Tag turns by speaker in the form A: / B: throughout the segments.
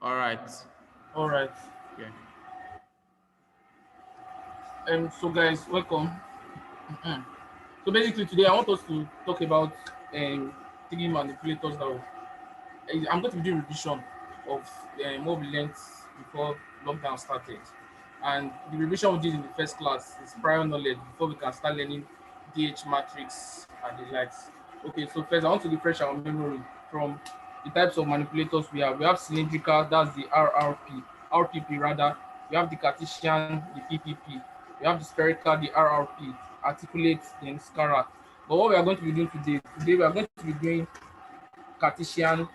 A: All right.
B: All right.
A: Yeah.
B: So guys, welcome. Mhm. So basically, today I want us to talk about three manipulators that I'm going to be doing revision of what we learned before lockdown started, and the revision we did in the first class is prior knowledge before we can start learning DH matrix and the likes. Okay, so first I want to refresh our memory from the types of manipulators we have. We have cylindrical, that's the RPP rather. We have the Cartesian, the PPP. We have the spherical, the RRP, articulate, then scalar. But what we are going to be doing today we are going to be doing Cartesian,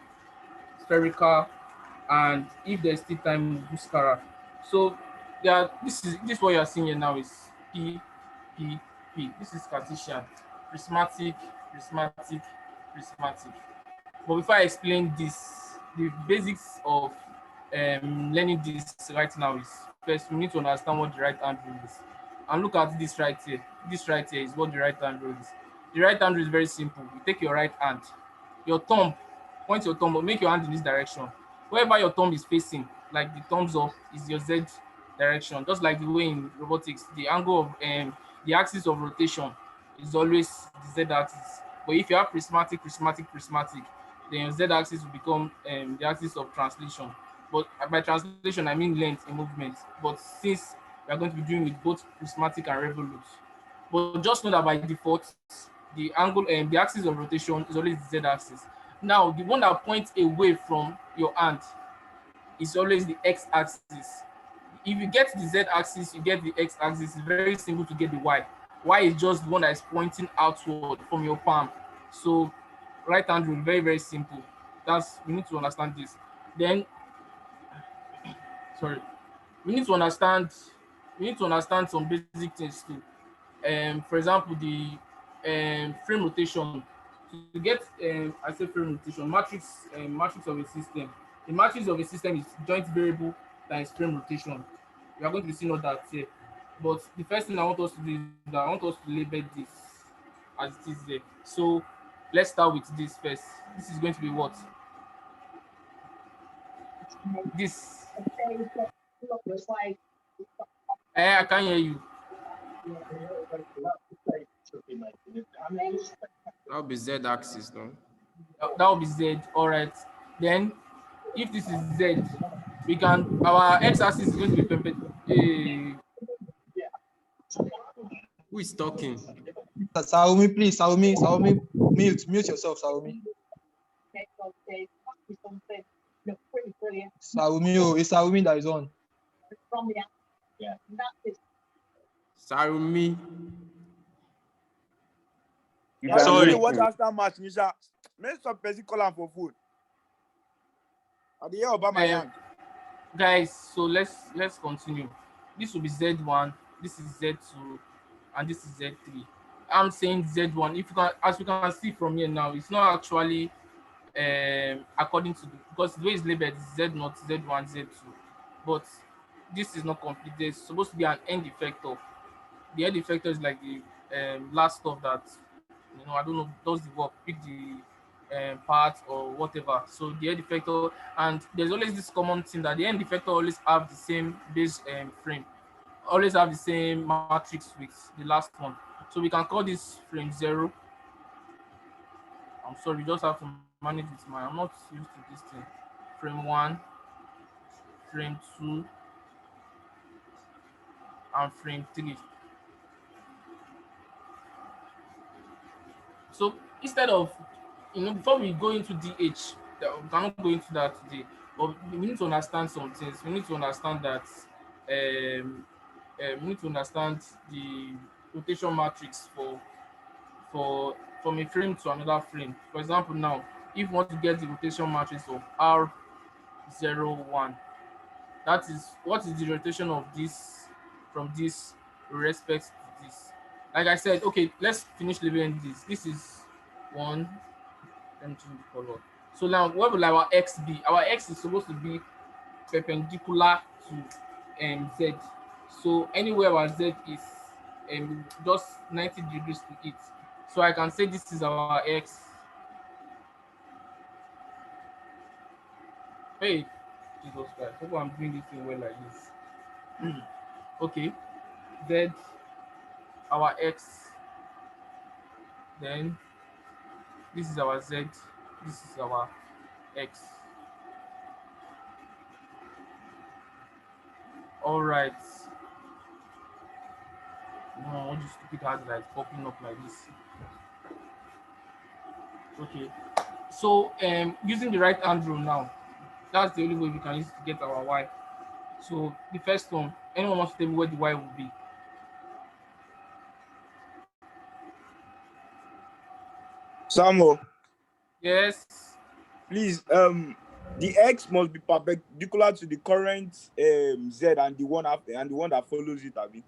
B: spherical, and if there's still time, we'll do scalar. So yeah, this what you are seeing here now is P. This is Cartesian, prismatic, prismatic, prismatic. But before I explain this, the basics of learning this right now is first we need to understand what the right hand rule is. And look at this right here. This right here is what the right hand rule is. The right hand rule is very simple. You take your right hand, your thumb, point your thumb, make your hand in this direction. Wherever your thumb is facing, like the thumbs up, is your Z direction. Just like the way in robotics, the angle of the axis of rotation is always the Z axis. But if you have prismatic, prismatic, prismatic, then your Z axis will become the axis of translation. But by translation, I mean length in movement. But since we are going to be doing with both prismatic and revolute, but just know that by default, the axis of rotation is always the Z axis. Now, the one that points away from your hand is always the X axis. If you get the Z axis, you get the X axis. It's very simple to get the Y. Y is just the one that is pointing outward from your palm. So right hand rule, very, very simple. That's we need to understand this. Then sorry, we need to understand some basic things too. For example, the frame rotation. To get I say frame rotation, matrix of a system. The matrix of a system is joint variable times frame rotation. We are going to be seeing all that here. But the first thing I want us to do is that I want us to label this as it is there. So let's start with this first. This is going to be what? This. I can't hear you.
A: That'll be Z axis, no?
B: That will be Z. All right. Then if this is Z, we can our x-axis is going to be
A: Who is talking?
C: Salome, please, Salome, mute yourself, Salome. Salome, oh, it's Salome that is on.
A: Sarumi.
D: Sorry. Watch after match, Nisha. Make some person call am for food. I dey hear about my hand.
B: guys. So let's continue. This will be Z1. This is Z2, and this is Z3. I'm saying Z1. If you can, as you can see from here now, it's not actually according to because the way it's labeled is Z0, Z1, Z2, but this is not complete. There's supposed to be an end effector. The end effector is like the last stuff that I don't know does the work, pick the part or whatever. So the end effector, and there's always this common thing that the end effector always have the same base frame, always have the same matrix with the last one. So we can call this frame 0. I'm sorry, you just have to manage with my. I'm not used to this thing. Frame 1, frame 2, and frame 3. So instead of, before we go into DH, we cannot go into that today, but we need to understand some things. We need to understand that we need to understand the rotation matrix for from a frame to another frame. For example, now if you want to get the rotation matrix of R01, that is what is the rotation of this from this with respect to this. Like I said, okay, let's finish labeling this. This is one. Let me change the color. So now, what will our x be? Our x is supposed to be perpendicular to z. So anywhere where z is just 90 degrees to it. So I can say this is our x. Hey, Jesus Christ. Hope I'm doing this thing well like this. Okay. Z, our X. Then this is our Z. This is our X. All right. No, all this stupid hard that is popping up like this. Okay. So using the right hand rule now, that's the only way we can use to get our Y. So the first one, anyone wants to tell me where the Y will be?
D: Samuel,
B: Yes.
D: please, the X must be perpendicular to the current Z and the one after and the one that follows it, Abi.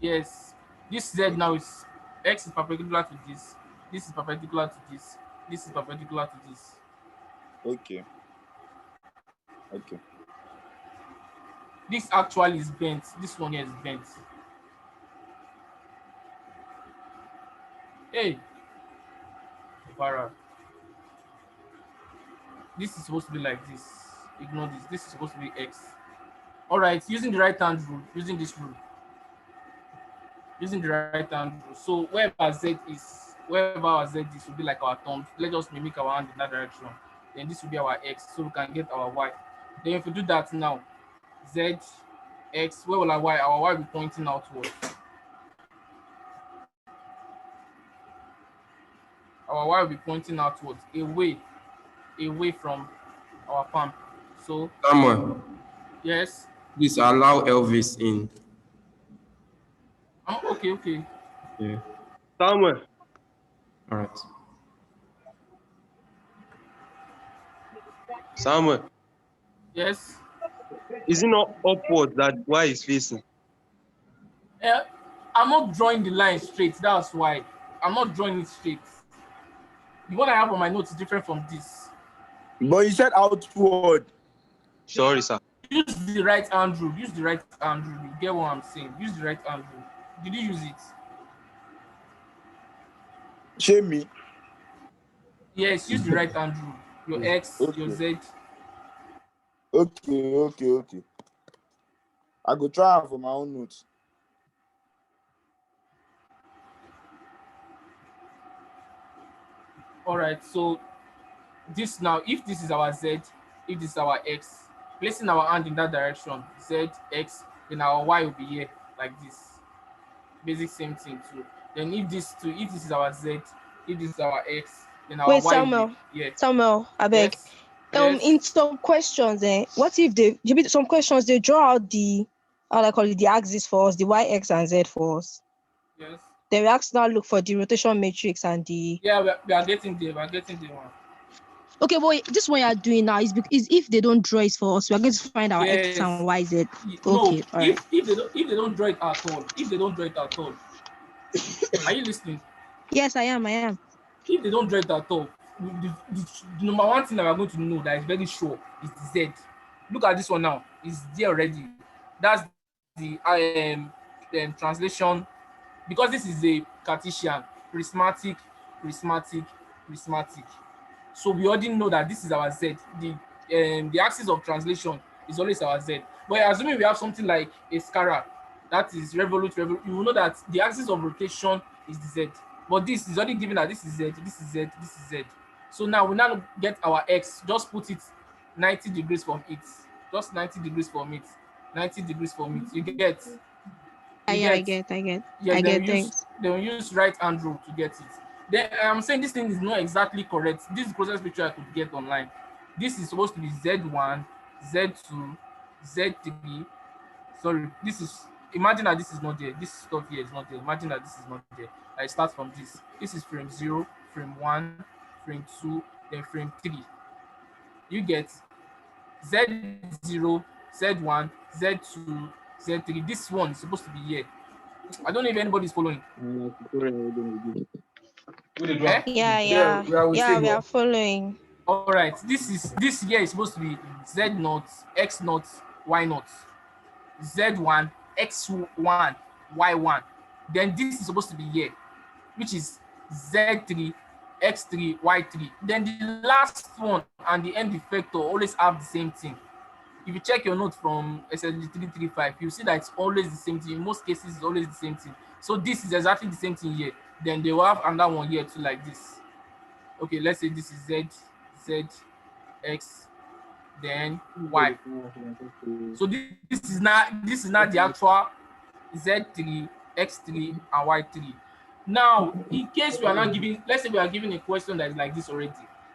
B: Yes. This Z now is X is perpendicular to this. This is perpendicular to this. This is perpendicular to this.
D: Okay. Okay.
B: This actually is bent. This one here is bent. Hey, Farah. This is supposed to be like this. Ignore this. This is supposed to be X. All right, using the right hand rule, using this rule, using the right hand rule. So wherever our Z is will be like our thumb. Let us mimic our hand in that direction. Then this will be our X, so we can get our Y. Then if we do that now, Z, X, where will our Y? Our Y will be pointing outward. Our Y will be pointing outward, away from our palm. So
A: Samuel,
B: yes,
A: please allow Elvis in.
B: okay.
A: Yeah.
E: Samuel,
A: All right.
E: Samuel,
B: Yes.
E: is it not upward that Y is facing?
B: I'm not drawing the line straight. That's why I'm not drawing it straight. The one I have on my notes is different from this.
D: But you said outward.
E: Sorry, sir.
B: Use the right hand rule. Use the right hand rule. You get what I'm saying? Use the right hand rule. Did you use it?
D: Shame me.
B: Yes, use the right hand rule. Your X,
D: Okay.
B: your Z.
D: Okay. I go try am for my own notes.
B: All right. So this now, if this is our Z, if this is our X, placing our hand in that direction, Z, X, then our Y will be here like this. Basic same thing too. Then if this is our Z, if this is our X, then our
F: Wait,
B: Y will
F: Samuel.
B: be here.
F: Samuel, I beg.
B: Yes. Yes.
F: In some questions, what if some questions they draw out the how do I call it, the axis for us, the Y, X, and Z for us.
B: Yes.
F: Then we ask now look for the rotation matrix and the.
B: Yeah, we are getting there. We are getting there. One.
F: Okay, but this one you are doing now is if they don't draw it for us, we are going to find our X and Y, Z. Okay, all right.
B: If they don't draw it at all, are you listening?
F: Yes, I am.
B: If they don't draw it at all, the number one thing that we're going to know that is very sure is the Z. Look at this one now. It's there already. That's the translation, because this is a Cartesian, prismatic. So we already know that this is our Z. The axis of translation is always our Z. But assuming we have something like a scara, that is revolute, you will know that the axis of rotation is the Z. But this is already given that this is Z, this is Z, this is Z. So now we now get our X. Just put it 90 degrees from it. Just 90 degrees from it. 90 degrees from it. You get?
F: I get.
B: Yeah,
F: I get things.
B: They will use right hand rule to get it. Then I'm saying this thing is not exactly correct. This is the closest picture I could get online. This is supposed to be Z1, Z2, Z3. Sorry, this is, imagine that this is not there. This stuff here is not there. Imagine that this is not there. I start from this. This is frame 0, frame 1, frame 2, then frame 3. You get Z0, Z1, Z2, Z3. This one is supposed to be here. I don't know if anybody's following. Eh?
F: Yeah, we are following.
B: All right. This here is supposed to be Z0, X0, Y0. Z1, X1, Y1. Then this is supposed to be here, which is Z3, X3, Y3. Then the last one and the end effector always have the same thing. if you check your note from SSD 335, you see that it's always the same thing. In most cases, it's always the same thing. So this is exactly the same thing here. Then they will have another one here too, like this. Okay, let's say this is Z, Z, X, then Y. So this is not the actual Z3, X3, and Y3. Now, in case we are not giving, let's say we are given a question that is like this already,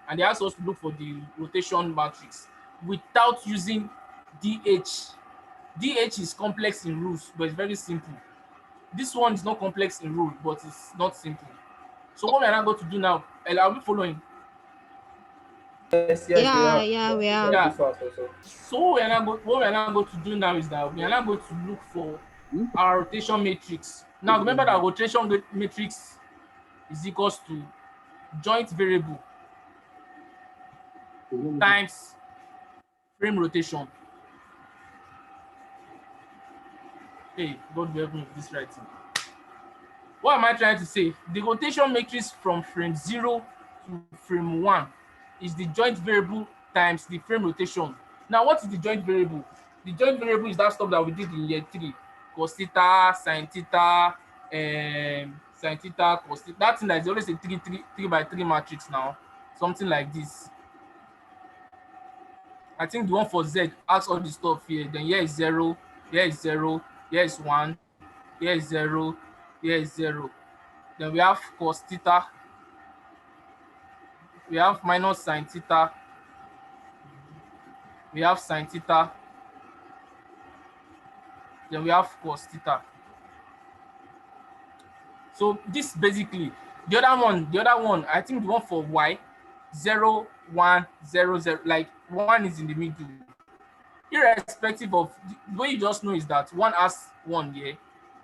B: and they ask us to look for the rotation matrix without using DH. DH is complex in rules, but it's very simple. This one is not complex in rule, but it's not simple. So what we are now going to do now, are we following?
G: Yes, we
F: Yeah,
G: are.
F: yeah, we are.
B: Yeah.
G: This fast also.
B: So what we are now going to do now is that we are now going to look for our rotation matrix. Now remember that rotation matrix is equals to joint variable times frame rotation. Hey, God will help me with this writing. What am I trying to say? The rotation matrix from frame 0 to frame 1 is the joint variable times the frame rotation. Now, what is the joint variable? The joint variable is that stuff that we did in year 3. Cos theta, sin theta, sin theta, cos theta. That thing that is always a 3 by 3 matrix now. Something like this. I think the one for Z has all the stuff here. Then here is 0, here is 0, here is 1, here is 0, here is 0. Then we have cos theta, we have minus sin theta, we have sin theta, then we have cos theta. So this basically, the other one, I think the one for Y, 0, 1, 0, 0, like 1 is in the middle. Irrespective of, the way you just know is that one has 1 here,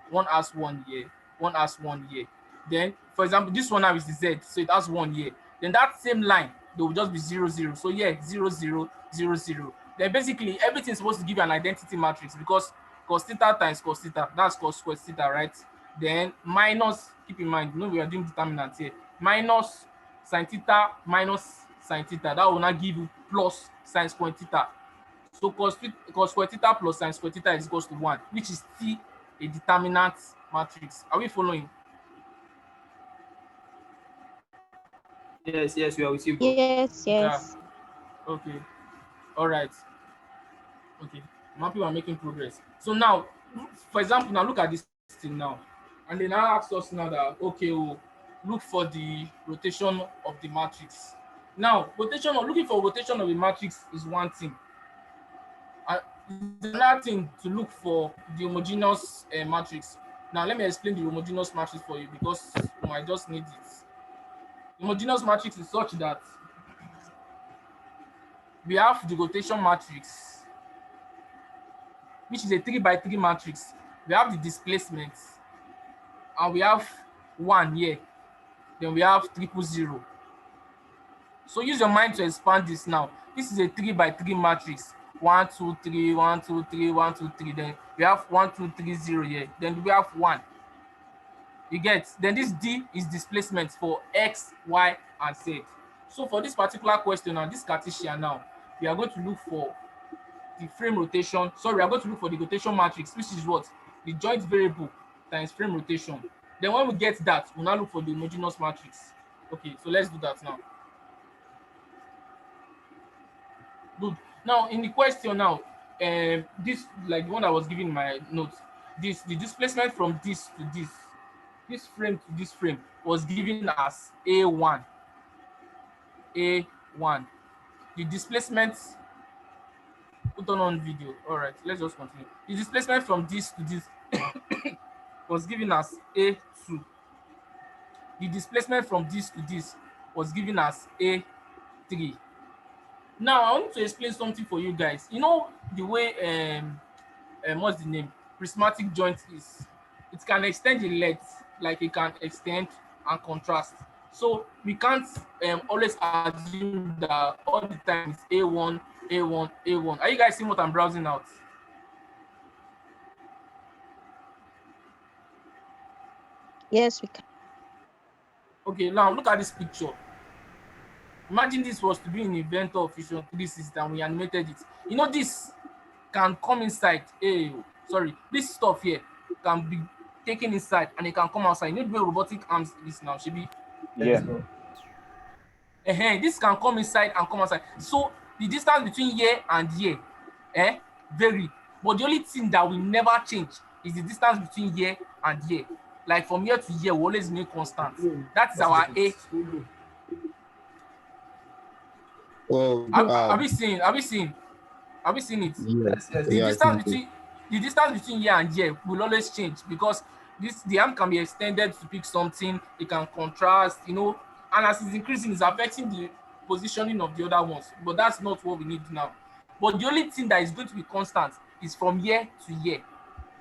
B: one has 1 here, one has 1 here. Then, for example, this one now is the Z, so it has 1 here. Then that same line, there will just be 0, 0. So yeah, 0, 0, 0, 0. Then basically, everything is supposed to give you an identity matrix because cos theta times cos theta, that's cos square theta, right? Then minus, keep in mind, we are doing determinants here, minus sin theta minus sin theta, that will not give you plus sin square theta. So cos square theta plus sin square theta is equals to 1, which is still a determinant matrix. Are we following?
G: Yes, we are with you, bro.
F: Yes,
B: Yeah.
F: yes.
B: Okay. All right. Okay. I'm happy we're making progress. So now, for example, now look at this thing now. And they now ask us now that, okay, we'll look for the rotation of the matrix. Now, looking for rotation of the matrix is one thing. Another thing to look for the homogeneous matrix. Now, let me explain the homogeneous matrix for you because you might just need it. The homogeneous matrix is such that we have the rotation matrix, which is a 3 by 3 matrix. We have the displacements, and we have 1 here. Then we have 000. So use your mind to expand this now. This is a 3 by 3 matrix. 1, 2, 3, 1, 2, 3, 1, 2, 3. Then we have 1, 2, 3, 0 here. Then we have 1. You get? Then this D is displacement for X, Y, and Z. So for this particular question now, this Cartesian now, we are going to look for the frame rotation. Sorry, we are going to look for the rotation matrix, which is what? The joint variable times frame rotation. Then when we get that, we'll now look for the homogeneous matrix. Okay, so let's do that now. Good. Now in the question now, this like the one I was giving in my notes, the displacement from this to this frame to this frame was given as A1. A1. The displacement, put on video. All right, let's just continue. The displacement from this to this was given as A2. The displacement from this to this was given as A3. Now I want to explain something for you guys. You know the way what's the name? Prismatic joint is. It can extend the length, like it can extend and contrast. So we can't always assume that all the time it's A1, A1, A1. Are you guys seeing what I'm browsing out?
F: Yes, we can.
B: Okay, now look at this picture. Imagine this was to be an inventor of Fusion 3 system. We animated it. You know this can come inside. This stuff here can be taken inside and it can come outside. You know the way robotic arms is now, should be.
G: Yeah.
B: This can come inside and come outside. So the distance between here and here vary. But the only thing that will never change is the distance between here and here. Like from here to here will always remain constant. That is our A.
E: Oh,
B: Have you seen it?
E: yes.
B: The distance between here and here will always change because the arm can be extended to pick something. It can contrast, and as it's increasing, it's affecting the positioning of the other ones. But that's not what we need now. But the only thing that is going to be constant is from here to here,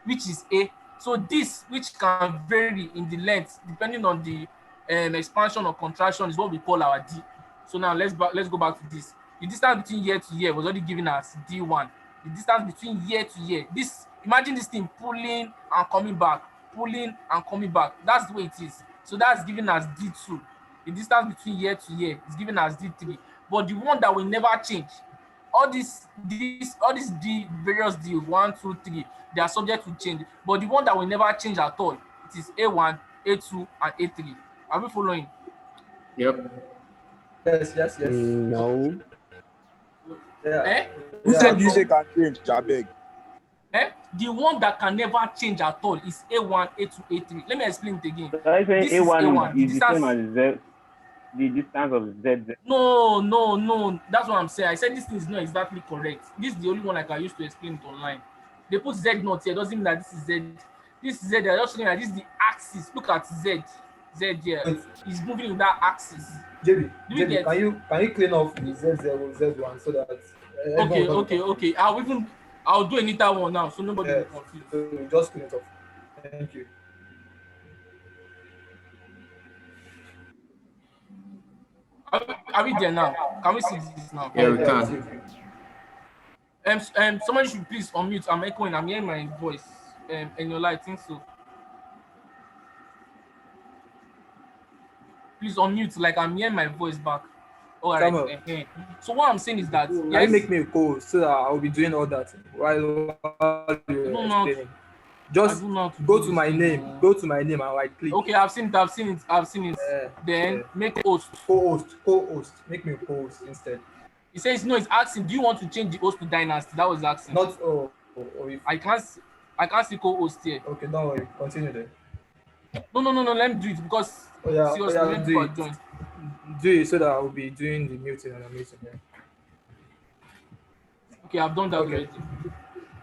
B: which is A. So this, which can vary in the length depending on the expansion or contraction, is what we call our D. So now let's go back to this. The distance between here to here was already given as D1. The distance between here to here, imagine this thing pulling and coming back, pulling and coming back. That's the way it is. So that's given as D2. The distance between here to here is given as D3. But the one that will never change, all these D, various D, 1, 2, 3, they are subject to change. But the one that will never change at all, it is A1, A2, and A3. Are we following?
A: Yep.
C: Yes.
E: No.
C: Yeah.
D: Who said you say can change, Jabeg?
B: The one that can never change at all is A1, A2, A3. Let me explain it again.
G: So I say
B: This is
G: A1
B: A1.
G: is the same as Z, the distance of ZZ.
B: No. That's what I'm saying. I said this thing is not exactly correct. This is the only one I can use to explain it online. They put Z not here. Doesn't mean that this is Z. This is Z. They're just showing that this is the axis. Look at Z. Z here. It's moving in that axis.
C: JB,
B: Do you get?
C: can you clean off the Z0, Z1 so that
B: Okay. I'll do a neater one now so nobody will confuse.
C: So just clean it off. Thank you.
B: Are we there now? Can we see this now?
A: Yeah, we can.
B: Somebody should please unmute. I'm echoing. I'm hearing my voice. And your light, I think so. Please unmute, like I'm hearing my voice back. All right. So what I'm saying is that
C: Can you make me a call so that I'll be doing all that while you're explaining? Just go to my name. Go to my name and right click.
B: Okay, I've seen it. Then make host.
C: Co-host. Make me a co-host instead.
B: He says no. It's asking. Do you want to change the host to Dynasty? That was asking.
C: Not
B: I can't see co-host here.
C: Okay, don't worry. Continue then.
B: No. Let me do it because seriously,
C: do it. Do it so that I'll be doing the muting and unmuting. Yeah.
B: Okay, I've done that already.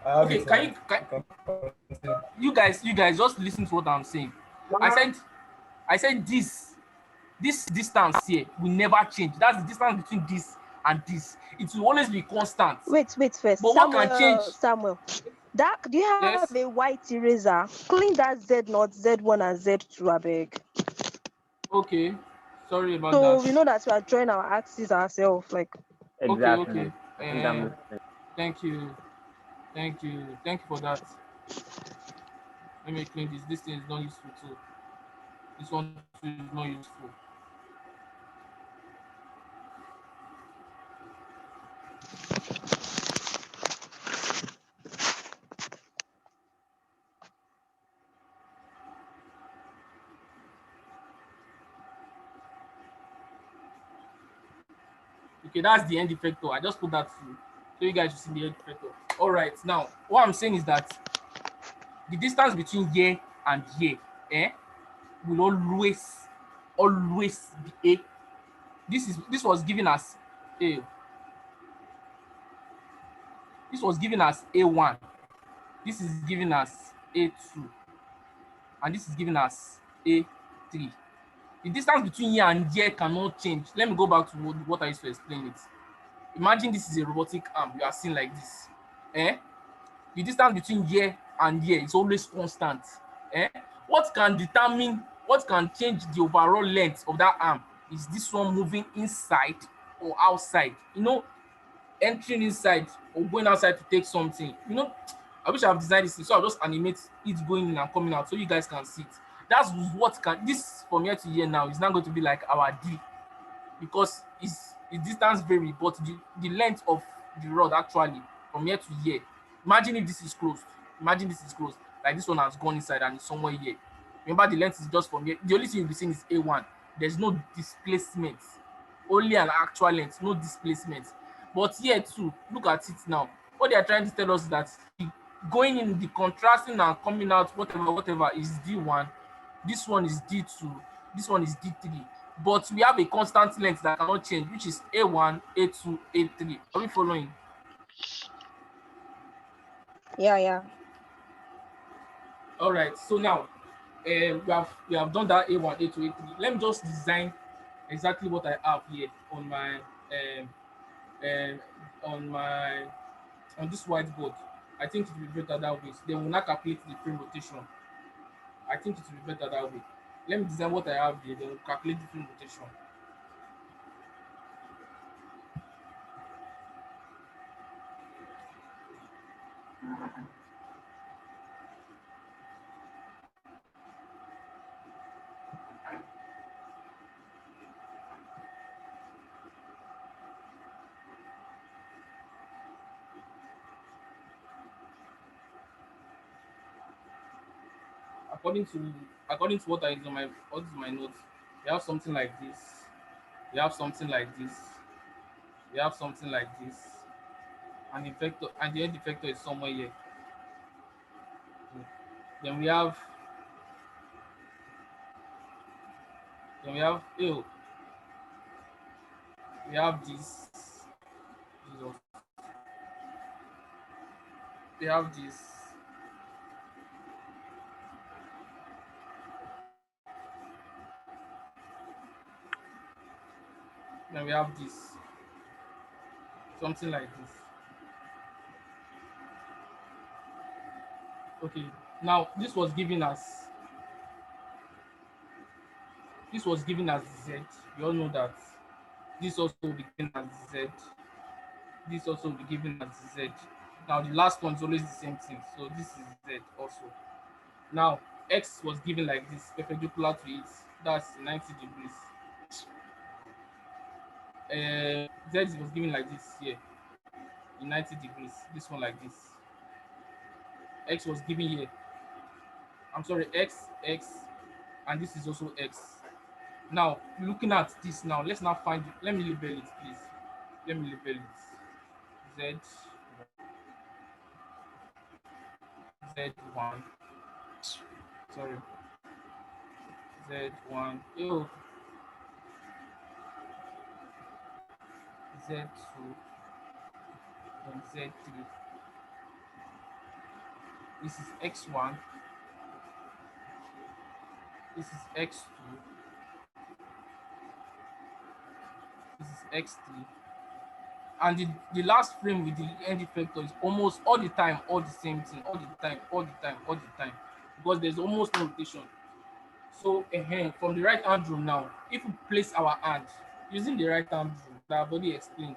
B: Okay, can you guys just listen to what I'm saying? I said this distance here will never change. That's the distance between this and this. It will always be constant.
F: Wait first.
B: But
F: Samuel,
B: what can change?
F: Samuel, do you have a white eraser? Clean that Z0, Z1, and Z2, I beg.
B: Okay. Sorry about
F: so
B: that.
F: So we know that we are drawing our axis ourselves, like.
G: Exactly.
B: Okay. Thank you for that. Let me clean this. This thing is not useful too. This one is not useful. Okay, that's the end effector. I just put that through so you guys should see the end effector. All right, now what I'm saying is that the distance between here and here will always be A. This was given as A. This was given as A1. This is given as A2. And this is given as A3. The distance between here and here cannot change. Let me go back to what I used to explain it. Imagine this is a robotic arm. You are seeing like this. The distance between here and here is always constant. What can change the overall length of that arm is this one moving inside or outside. Entering inside or going outside to take something. I wish I've designed this thing, so I'll just animate it going in and coming out so you guys can see it. That's what this from here to here now is not going to be like our D, because its distance vary, but the length of the rod actually from here to here Imagine if this is closed. Imagine this is closed. Like this one has gone inside and it's somewhere here. Remember, the length is just from here. The only thing you'll be seeing is A1. There's no displacement. Only an actual length, no displacement. But here too, look at it now. What they are trying to tell us is that going in, the contrasting and coming out, whatever is D1. This one is D2. This one is D3. But we have a constant length that cannot change, which is A1, A2, A3. Are we following?
F: Yeah.
B: All right. So now, we have done that A1, A2, A3. Let me just design exactly what I have here on my um, on my on this whiteboard. I think it will be better that way. Then we'll not calculate the frame rotation. I think it will be better that way. Let me design what I have here. Then we'll calculate the frame rotation. According to what is my notes, we have something like this. We have something like this. We have something like this. And the vector and the end vector is somewhere here. Then we have ew. We have this. Jesus. We have this. Then we have this. Something like this. Okay. Now this was given as Z. You all know that. This also will be given as Z. This also will be given as Z. Now the last one is always the same thing. So this is Z also. Now X was given like this, perpendicular to it. That's 90 degrees. Z was given like this here, in 90 degrees. This one like this. X was given here. I'm sorry, X, and this is also X. Now, looking at this now, let's now find it. Let me label it, please. Let me label it. Z1. Sorry. Z1. Ew. Z2. Then Z3. This is X1. This is X2. This is X3. And the last frame with the end effector is almost all the time, all the same thing, all the time. Because there's almost no rotation. So from the right hand rule now, if we place our hand using the right hand rule that I've already explained,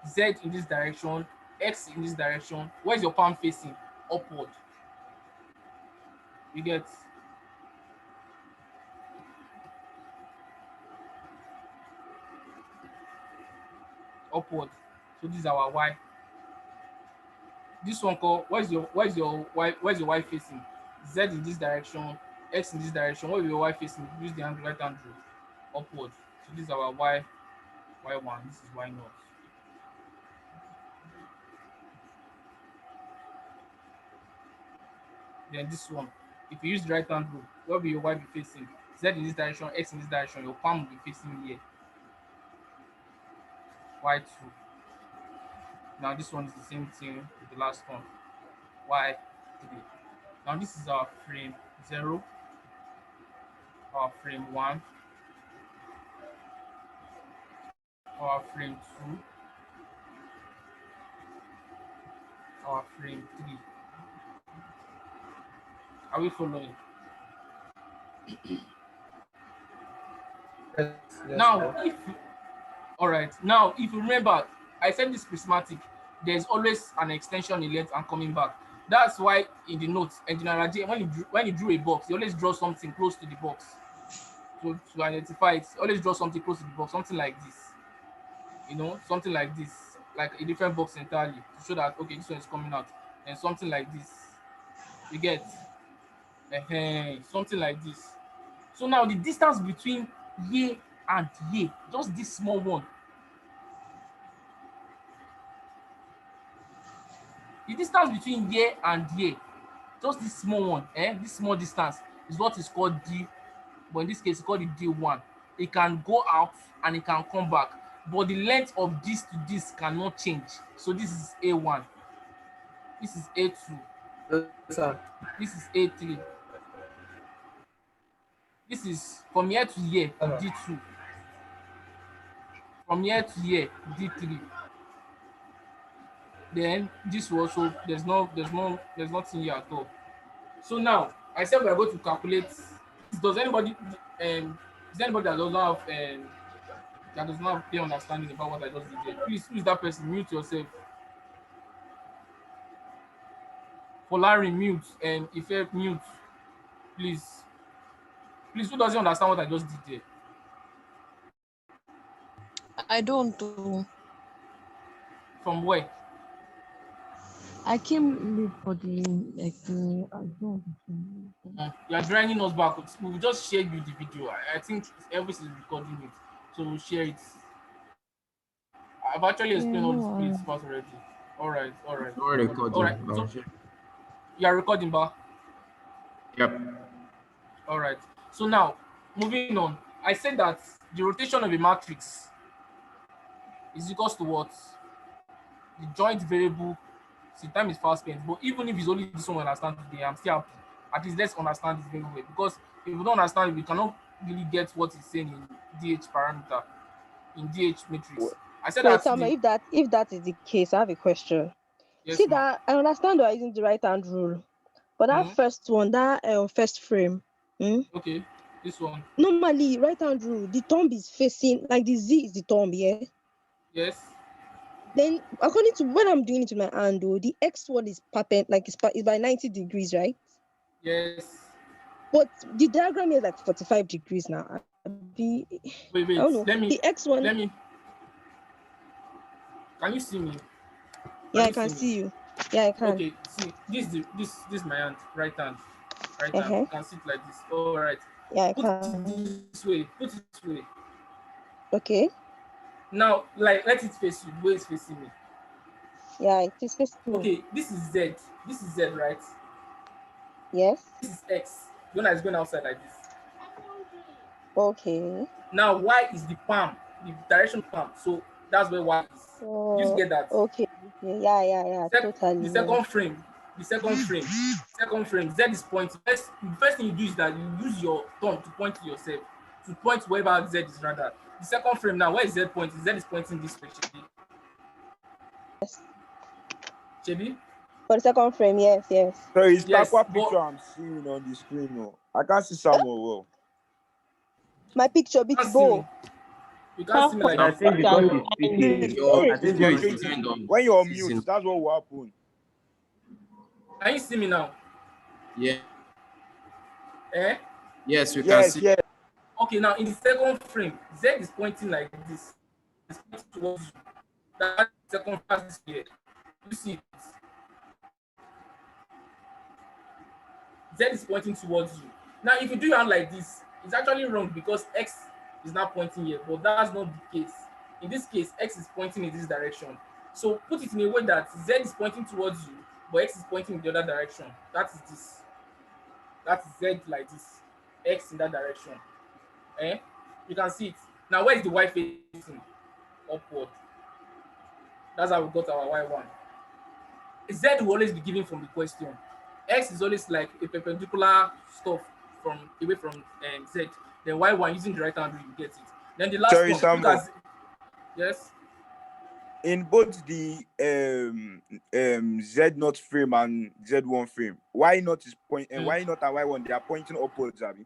B: Z in this direction, X in this direction, where's your palm facing? Upward. You get? Upward. So this is our Y. This one called where's your Y facing? Z in this direction, X in this direction. Where will your Y facing? Use the right hand rule. Upward. So this is our Y1. This is Y0. Then this one, if you use the right hand rule, where will your Y be facing? Z in this direction, X in this direction. Your palm will be facing here. Y2. Now this one is the same thing with the last one. Y3. Now this is our frame 0, our frame 1, our frame 2, our frame 3. Are we following?
C: Yes,
B: Now, if you remember, I said this prismatic, there's always an extension in length and coming back. That's why in the notes, Engineer Raji, when he drew a box, he always draws something close to the box. So to identify it, always draw something close to the box, something like this. Something like this, like a different box entirely, to show that okay, this one is coming out. and something like this. You get something like this. So now the distance between here and here, just this small one. The distance between here and here, just this small one, this small distance is what is called D, but in this case, it's called the D1. It can go out and it can come back, but the length of this to this cannot change. So this is A1, this is A2,
C: Yes, sir.
B: this is A3, this is from here to here, D2, from here to here, D3. Then this will also, there's nothing here at all. So now I said we are going to calculate. Does anybody is there anybody that does not have clear understanding about what I just did there? Please, who is that person? Mute yourself. For Larry, mute, and Ife, mute. Please, who doesn't understand what I just did there?
F: I don't do.
B: From where?
F: I came late for the I don't.
B: You are draining us back. We will just share you the video. I think Elvis is recording it, so we'll share it. I've actually explained all these bits part already. All right.
A: Already recording.
B: All right. So you are recording back.
A: Yep.
B: All right. So now, moving on. I said that the rotation of a matrix is equals to what? The joint variable. See, time is fast spent. But even if it's only this one we understand today, I'm still happy. At least let's understand this very well. Because if we don't understand it, we cannot really get what it's saying in DH parameter, in DH matrix. I said that.
F: Sam, if that is the case, I have a question.
B: Yes,
F: see that I understand we're using the right hand rule, but that first one, that first frame.
B: Okay, this one.
F: Normally, right hand rule, the thumb is facing, like the Z is the thumb, yeah?
B: Yes.
F: Then, according to when I'm doing it with my hand, though, the X one is perpendicular, like it's by 90 degrees, right?
B: Yes.
F: But the diagram is like 45 degrees now.
B: Wait.
F: I don't know. The X one.
B: Can you see me?
F: Yeah, I can see you. Yeah, I can.
B: Okay, see, this is my hand, right hand. Hand. You can see it like this. All right.
F: Yeah, I
B: can. Put it this way.
F: Okay.
B: Now, like, let it face you. The way it's facing me.
F: Yeah, it is facing me.
B: Okay, this is Z. This is Z, right?
F: Yes.
B: This is X. The one that is going outside like this.
F: Okay.
B: Now, Y is the palm, the direction palm. So that's where Y is. You get that?
F: Okay. Yeah. Totally.
B: The second frame. Z is pointing. The first thing you do is that you use your thumb to point to yourself, to point wherever Z is rather. The second frame now, where is Z pointing? Z is pointing this way, Chebi.
F: Yes.
B: Chebi?
F: For the second frame, yes.
D: So it's what picture I'm seeing on the screen. No, I can't see someone well.
F: My picture, big bow.
B: You can't see me like
G: I think because he's speaking.
A: Your video is turned on.
D: When you're on mute, that's what will happen.
B: Can you see me now?
A: Yeah.
B: Yes,
A: we can see.
D: Yes.
B: Okay, now in the second frame, Z is pointing like this. It's pointing towards you. That second pass this here. You see it. Z is pointing towards you. Now, if you do your hand like this, it's actually wrong because X is not pointing here, but that's not the case. In this case, X is pointing in this direction. So put it in a way that Z is pointing towards you, but X is pointing in the other direction. That is this. That's Z like this. X in that direction. You can see it. Now, where is the Y facing? Upward. That's how we got our Y1. Z will always be given from the question. X is always like a perpendicular stuff away from Z. Then Y1 using the right hand rule, you get it. Then the last one. Yes.
D: In both the Z0 frame and Z1 frame, why not is point and why not and Y1? They are pointing upwards, Abby.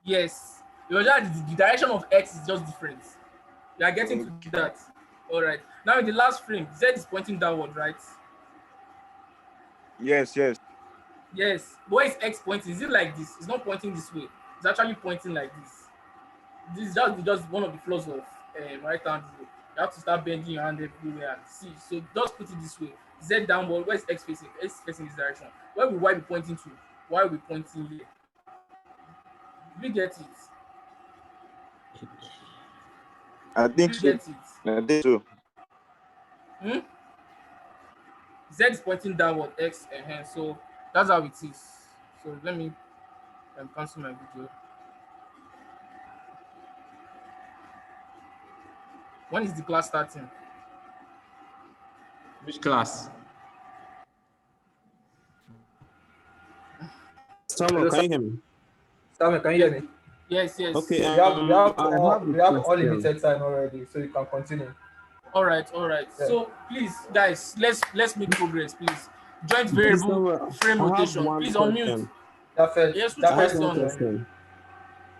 B: Yes. The direction of X is just different. You are getting to that. All right. Now in the last frame, Z is pointing downward, right?
D: Yes.
B: Yes. But where is X pointing? Is it like this? It's not pointing this way. It's actually pointing like this. This is just one of the flaws of right hand rule. You have to start bending your hand everywhere and see. So just put it this way. Z downward. Where's X facing? X facing this direction. Where will Y be pointing to? Y will be pointing here. We get it.
D: I think
B: We
D: so.
B: get it.
D: I think so.
B: Z is pointing downward. X so that's how it is. So let me cancel my video. When is the class starting?
A: Which class?
H: Samuel, can you hear me?
C: Samuel, can you hear me?
B: Yes.
H: Okay.
C: We have
H: I have a
C: we have
H: question.
C: unlimited time already, so you can continue.
B: All right.
C: Yeah.
B: So please, guys, let's make progress, please. Joint variable frame
H: I have
B: rotation.
H: one
B: Please
H: question.
B: unmute.
C: That
B: Yes, which
C: that
H: I have one
B: question?
H: question.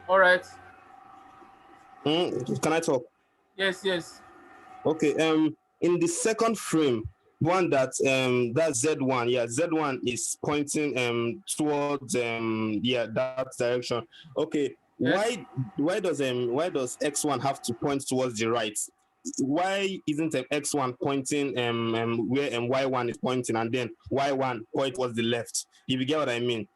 B: All right.
H: Can I talk?
B: Yes.
H: Okay. In the second frame, one that's Z1. Yeah, Z1 is pointing towards that direction. Okay.
B: Yes.
H: Why does X1 have to point towards the right? Why isn't X1 pointing where Y1 is pointing, and then Y1 point towards the left? If you get what I mean.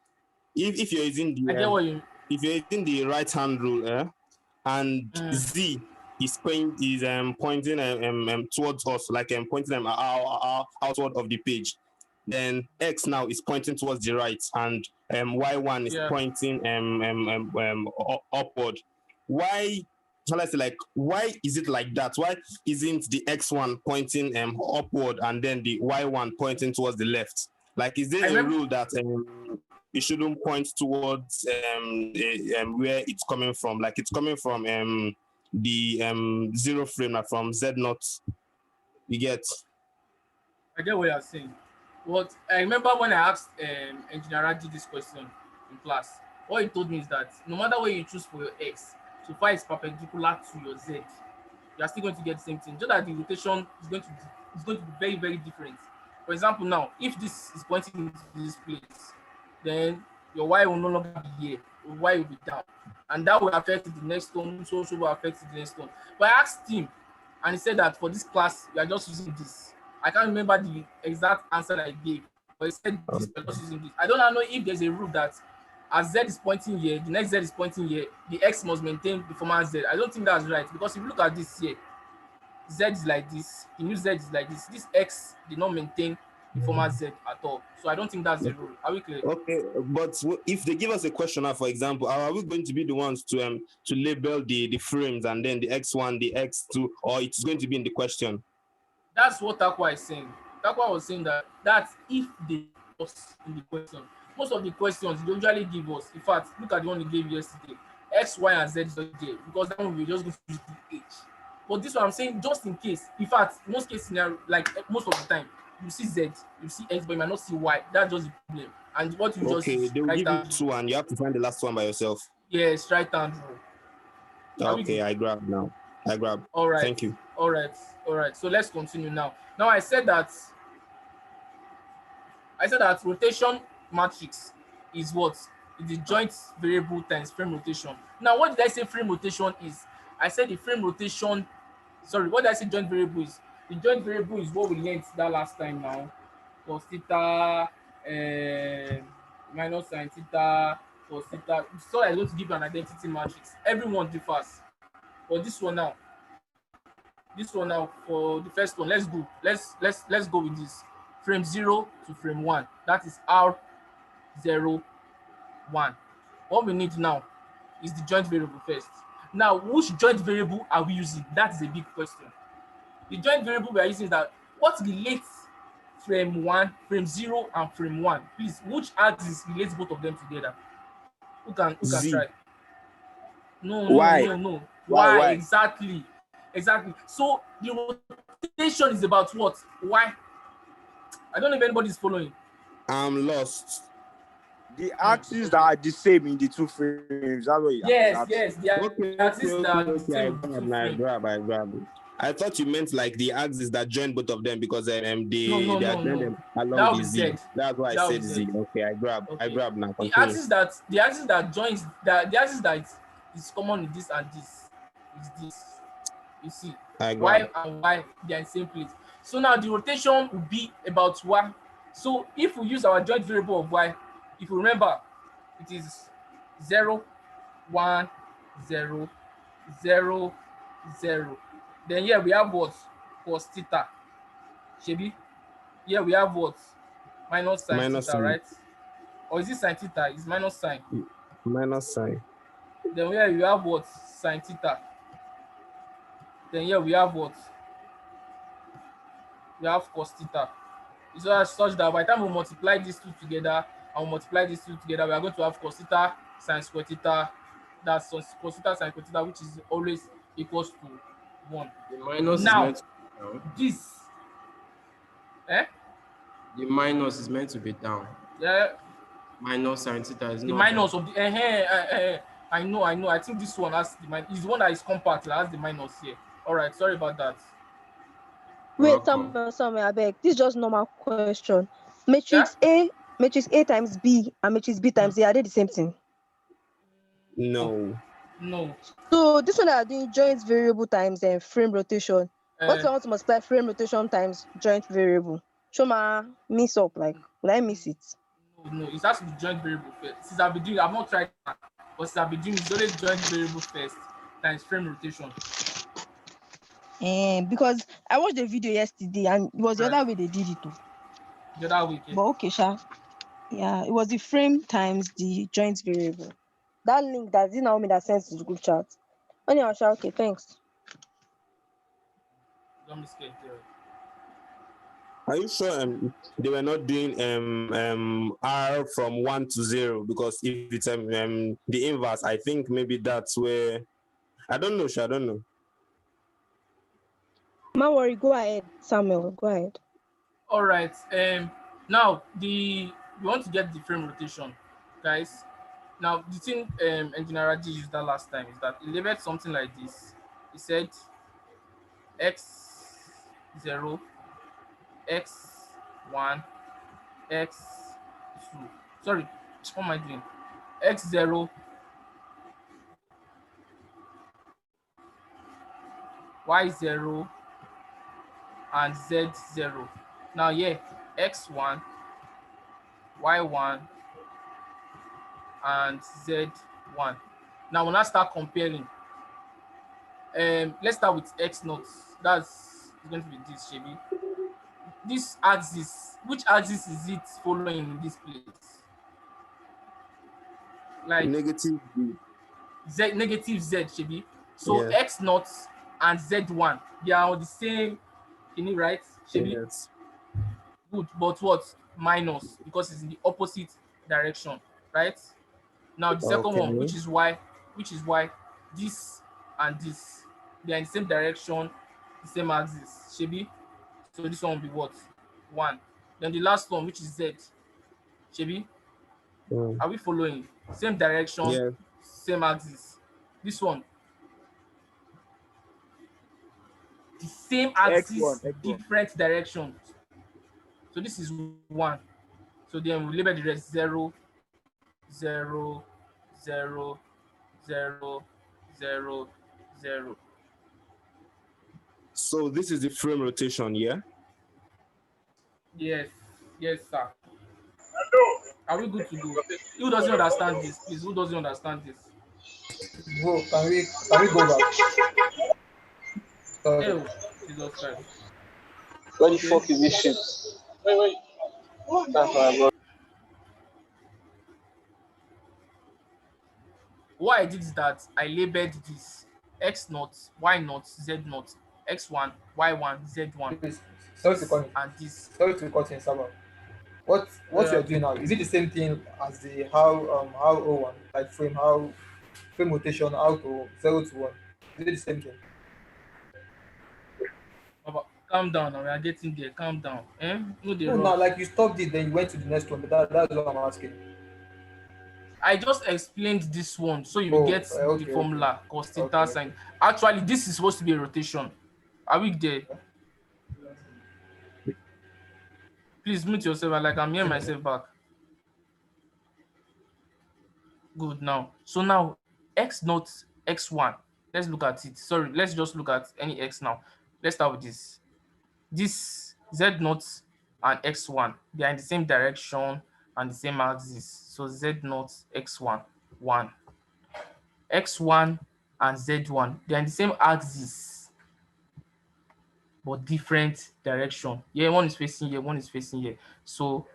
H: If you're using
B: I get what you.
H: if you're using the right hand rule, and Z is pointing towards us, like pointing them outward of the page, then X now is pointing towards the right, and Y1 is pointing upward. Why? Shall I say, like, why is it like that? Why isn't the X1 pointing upward and then the Y1 pointing towards the left? Like, is there a rule that it shouldn't point towards where it's coming from? Like, it's coming from the zero frame, like from Z0. You get?
B: I get what you're saying. What I remember when I asked Engineer Raji this question in class, what he told me is that no matter what you choose for your X, so far it's perpendicular to your Z, you are still going to get the same thing. Just that the rotation is going to be very, very different. For example, now if this is pointing to this place, then your Y will no longer be here. Your Y will be down, and that will affect the next one. So will affect the next one. But I asked him, and he said that for this class, you are just using this. I can't remember the exact answer that I gave, but he said this, we're just using this. I don't know if there's a rule that as Z is pointing here, the next Z is pointing here, the X must maintain the former Z. I don't think that's right, because if you look at this here, Z is like this, the new Z is like this. This X did not maintain the former Z at all. So I don't think that's the rule. Are we clear?
H: Okay, but if they give us a question now, for example, are we going to be the ones to label the frames and then the X1, the X2, or it's going to be in the question?
B: That's what Takwa is saying. Takwa was saying that if they was in the question, most of the questions they usually give us. In fact, look at the one they gave yesterday. X, Y, and Z is not there, because that one we just go to use the H. But this one I'm saying, just in case. In fact, most cases scenario, like most of the time, you see Z, you see X, but you might not see Y. That's just the problem. And what you just
H: they will
B: right
H: give you two, and you have to find the last one by yourself.
B: Yes, right hand rule.
H: Okay, I grab now.
B: All right.
H: Thank you.
B: All right. So let's continue now. Now I said that rotation matrix is what? It's the joint variable times frame rotation. Now, what did I say frame rotation is? I said the frame rotation. Sorry, what did I say joint variable is? The joint variable is what we learned that last time now. Cos theta, minus sin theta, cos theta. So I'm going to give you an identity matrix. Everyone differs. But this one now for the first one, let's go with this frame 0 to frame 1. That is R01. What we need now is the joint variable first. Now, which joint variable are we using? That is a big question. The joint variable we are using is that what relates frame 1, frame 0, and frame 1. Please, which axis relates both of them together? Who can try? No. Why? Exactly. So the rotation is about what? Why? I don't know if anybody's following.
H: I'm lost.
D: The axes that are the same in the two frames. That's what
B: Yes. The axis that are the same in the two frames.
H: I grab it. I thought you meant like the axis that join both of them, because they are joined them along the Z. That's why I said Z. Okay, I grab now. Continue.
B: The axis that joins the axis that is common with this and this is this. You see, Y and Y, they are in the same place. So now the rotation will be about y. So if we use our joint variable of y, if you remember, it is 0, 1, 0, 0, 0. Then here we have what? Cos theta. Shebi? Here we have what? Minus sin
H: Minus
B: theta,
H: sign.
B: right? Or is it sin theta? It's minus sign.
H: Minus sign.
B: Then here we have what? Sin theta. Then here we have what? We have cos theta. It's such that by the time we multiply these two together and we multiply these two together, we are going to have cos theta sin square theta. That's cos theta sin square theta, which is always equals to 1.
A: The minus
B: Now,
A: is meant to be down.
B: this,
A: The minus is meant to be down.
B: yeah,
A: Minus sin theta is
B: the
A: not
B: minus
A: down.
B: of the I know. I think this one has the minus. Is the one that is compact that has the minus here. All right, sorry about that.
F: Wait,
A: Welcome.
F: Samuel, I beg. This is just normal question.
B: Yeah?
F: Matrix A times B and matrix B times A, are they the same thing?
H: No.
B: No.
F: So this one that are doing joint variable times and frame rotation. What if I want to multiply frame rotation times joint variable? Show my mix up, like, will I miss it?
B: No, it has to be joint variable first. Since I've been doing, I've not tried that, but since I've been doing, it's always joint variable first times frame rotation.
F: Because I watched the video yesterday and it was the
B: Right.
F: other way they did it too.
B: The other way.
F: But okay, Sha. Yeah, it was the frame times the joint variable. That link that Naomi that sent to the group chat. Anyhow, Sha, okay, thanks.
B: Don't be scared.
H: Are you sure they were not doing R from 1 to 0? Because if it's the inverse, I think maybe that's where I don't know, Sha, I don't know.
F: No worry, go ahead, Samuel. Go ahead.
B: All right. Now we want to get the frame rotation, guys. Now the thing Engineer Raji used that last time is that he labeled something like this. He said x0, x1, x2. Sorry, what am I doing? x0, y0, and z0. Now here, x1, y1, and z1. Now when I start comparing, let's start with x naught. That's going to be this, Shebi. This axis, which axis is it following in this place? Like
H: Negative B.
B: z, negative z, Shebi. So
H: Yeah.
B: x naught and z1, they are on the same, right, Shebi?
H: Yes.
B: Good, but what? Minus, because it's in the opposite direction, right? Now the second one, which is y, this and this, they are in the same direction, the same axis, Shebi. So this one will be what? 1. Then the last one, which is z, Shebi. Are we following? Same direction,
H: Yeah.
B: same axis. This one, the same axis,
D: X1.
B: different directions. So this is 1. So then we label the rest 0, 0, 0, 0, 0, 0.
H: So this is the frame rotation, yeah?
B: Yes, sir. Are we good to go? Who doesn't understand this? Please, who doesn't understand this?
C: Bro, can we go back?
B: Oh, Jesus Christ.
I: What the fuck is this shit? Wait. That's why I got.
B: What I did is that I labeled this x naught, y naught, z naught, x1, y1, z1.
C: Please, sorry to cut in.
B: And this.
C: Sorry to cut in, Saba. What you're doing now, is it the same thing as the how O1, like frame rotation, how to 0 to 1? Is it the same thing?
B: Calm down now, we are getting there. Calm down. No,
C: now, like you stopped it, then you went to the next one, but that's what I'm asking.
B: I just explained this one so you get the formula, cos theta sine. Actually, this is supposed to be a rotation. Are we there? Please mute yourself, like I'm hearing myself back. Good now. So now x naught, x1. Let's look at it. Sorry, let's just look at any x now. Let's start with this. this Z0 and X1, they are in the same direction and the same axis. So Z0, X1, 1. X1 and Z1, they are in the same axis, but different direction. Here, one is facing here, one is facing here. So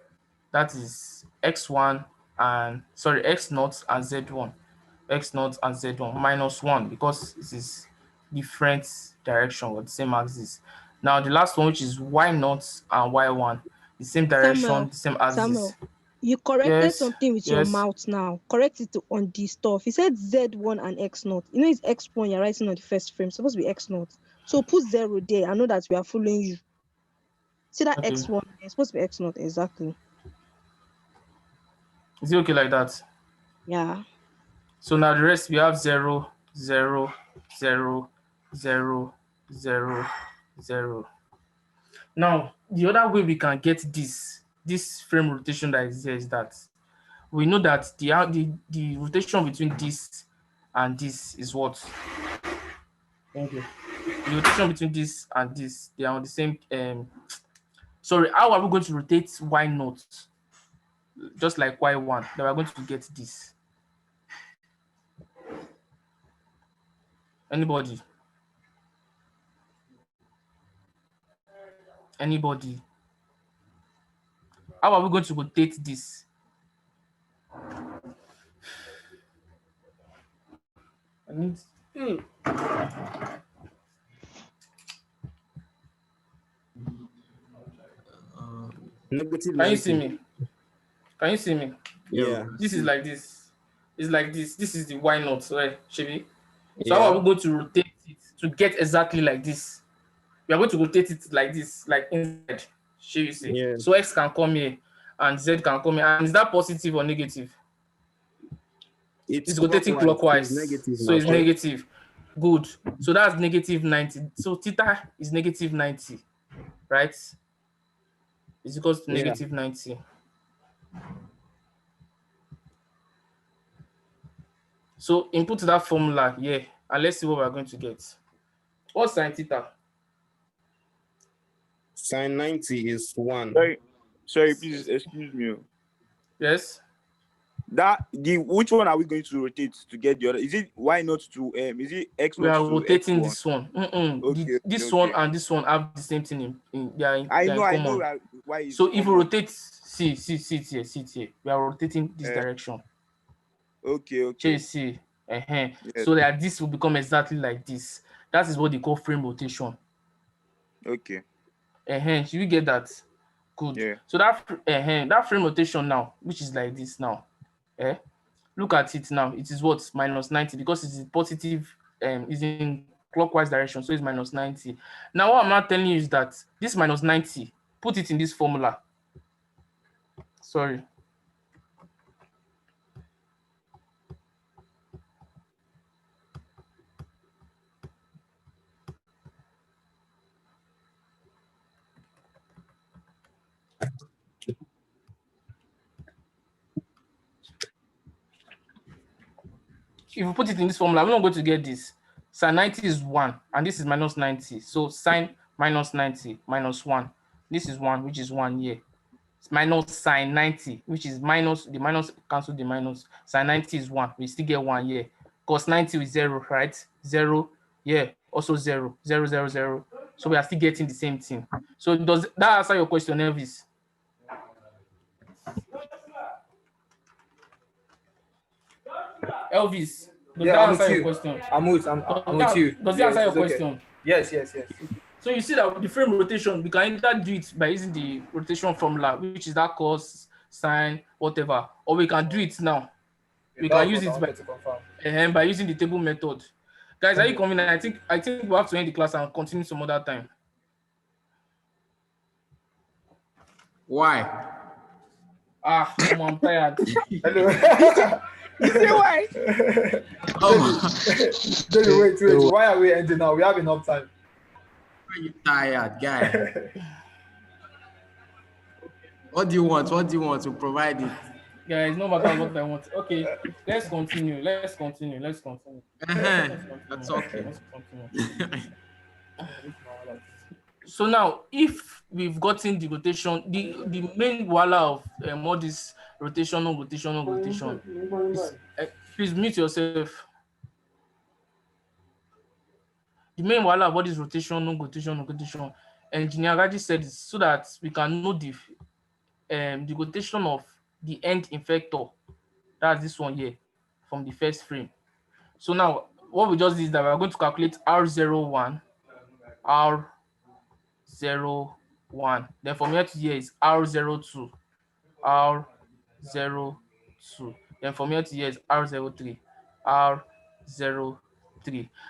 B: that is X0 and Z1. X0 and Z1 minus 1 because it is different direction with the same axis. Now the last one, which is Y0 and Y1, the same direction, the same axis.
F: Samuel, you corrected something with your mouth now. Correct it on the stuff. You said Z1 and X0. You know it's X1 you're writing on the first frame. It's supposed to be X0. So put 0 there. I know that we are following you. See that X1? It's supposed to be X0. Exactly.
B: Is it okay like that?
F: Yeah.
B: So now the rest we have 0, 0, 0, 0, 0, 0. Now the other way we can get this frame rotation that is there is that we know that the rotation between this and this is what? Thank you. The rotation between this and this, they are on the same sorry, how are we going to rotate Y0? Just like Y1, that we're going to get this. Anybody? Anybody? How are we going to rotate this? I need
H: negative.
B: Can you see me? Can you see me?
H: Yeah.
B: This is like this. It's like this. This is the Y0, right, Chevy? So how are we going to rotate it to get exactly like this? We are going to rotate it like this, like inside. You see.
H: Yeah.
B: So X can come here and Z can come here. And is that positive or negative? It's rotating clockwise.
H: So it's negative.
B: So it's negative. Good. So that's negative 90. So theta is negative 90, right? It's equals to negative 90. So input that formula here, and let's see what we're going to get. What's sine theta?
H: Sine 90 is 1.
D: Sorry, please excuse me.
B: Yes.
D: Which one are we going to rotate to get the other? Is it Y0 to is it X0?
B: We are rotating
D: X1?
B: this one.
D: Okay,
B: this one and this one have the same thing they are in common.
D: I know why.
B: So if we rotate, see it here. We are rotating this direction.
D: Okay.
B: See. So that this will become exactly like this. That is what they call frame rotation.
D: Okay.
B: Should we get that? Good.
D: Yeah.
B: So that frame rotation now, which is like this now. Look at it now. It is what? Minus 90 because it's positive, is in clockwise direction, so it's minus 90. Now what I'm not telling you is that this minus 90, put it in this formula. Sorry. If you put it in this formula, we're not going to get this. Sine 90 is 1, and this is minus 90. So sine minus 90 minus 1. This is 1, which is 1 here. It's minus sine 90, which is minus, the minus cancel the minus. Sine 90 is 1. We still get 1 here. Cos 90 is 0, right? 0, yeah, also 0, 0, 0, 0. So we are still getting the same thing. So does that answer your question, Elvis? Elvis, does that answer your question?
C: I'm with you.
B: Does it answer your question?
C: Yes.
B: So you see that with the frame rotation, we can either do it by using the rotation formula, which is that cos, sine, whatever, or we can do it now. We can use it by using the table method. Guys, are you coming? I think we have to end the class and continue some other time.
A: Why?
B: I'm tired.
C: Hello.
D: You say why?
C: Wait. Why are we ending now? We have enough time.
A: Are you tired, guy? What do you want? What do you want to provide it?
B: Guys, no matter what I want. Okay, let's continue. Let's continue.
A: That's okay.
B: Let's continue. So now, if we've gotten the rotation, the main wala of all this rotation, is, please mute yourself. The main wala of all this rotation, engineer Raji said is so that we can know the rotation of the end effector. That's this one here from the first frame. So now, what we just did is that we're going to calculate R01, R01. Then from here to here is R02, R02. Then from here to here is R03, R03.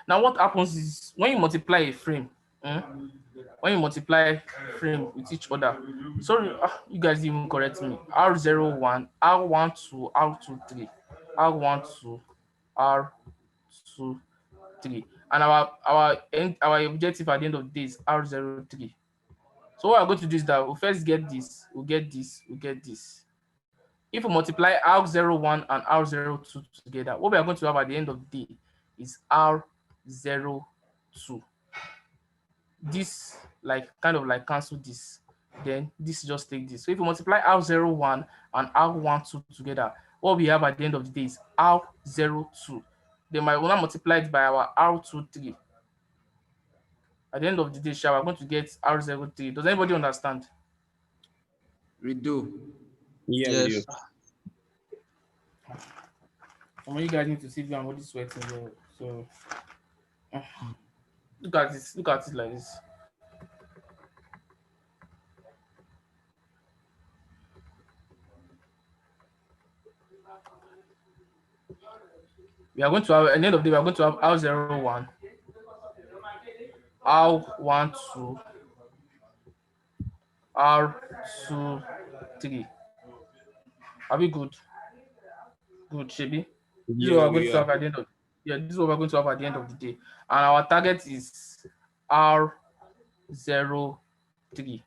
B: Now what happens is when you multiply a frame, when you multiply frame with each other, sorry, you guys didn't even correct me. R01, R12, R23, R12, R23. And our objective at the end of the day is R03. So what we're going to do is that we'll first get this, we'll get this, we'll get this. If we multiply R01 and R02 together, what we are going to have at the end of the day is R02. This kind of cancel this. Then this just take this. So if we multiply R01 and R12 together, what we have at the end of the day is R02. Then we will now multiply it by our R23. At the end of the day, we're going to get R03. Does anybody understand?
A: We do.
H: Yeah,
E: Yes.
H: we do.
B: You guys need to see if I'm already sweating here. So look at this. Look at it like this. We are going to have at the end of the day, we are going to have R01, R12, R23. Are we good? Good, Shebi. This is what we're going to have at the end of this is what we're going to have at the end of the day. And our target is R03.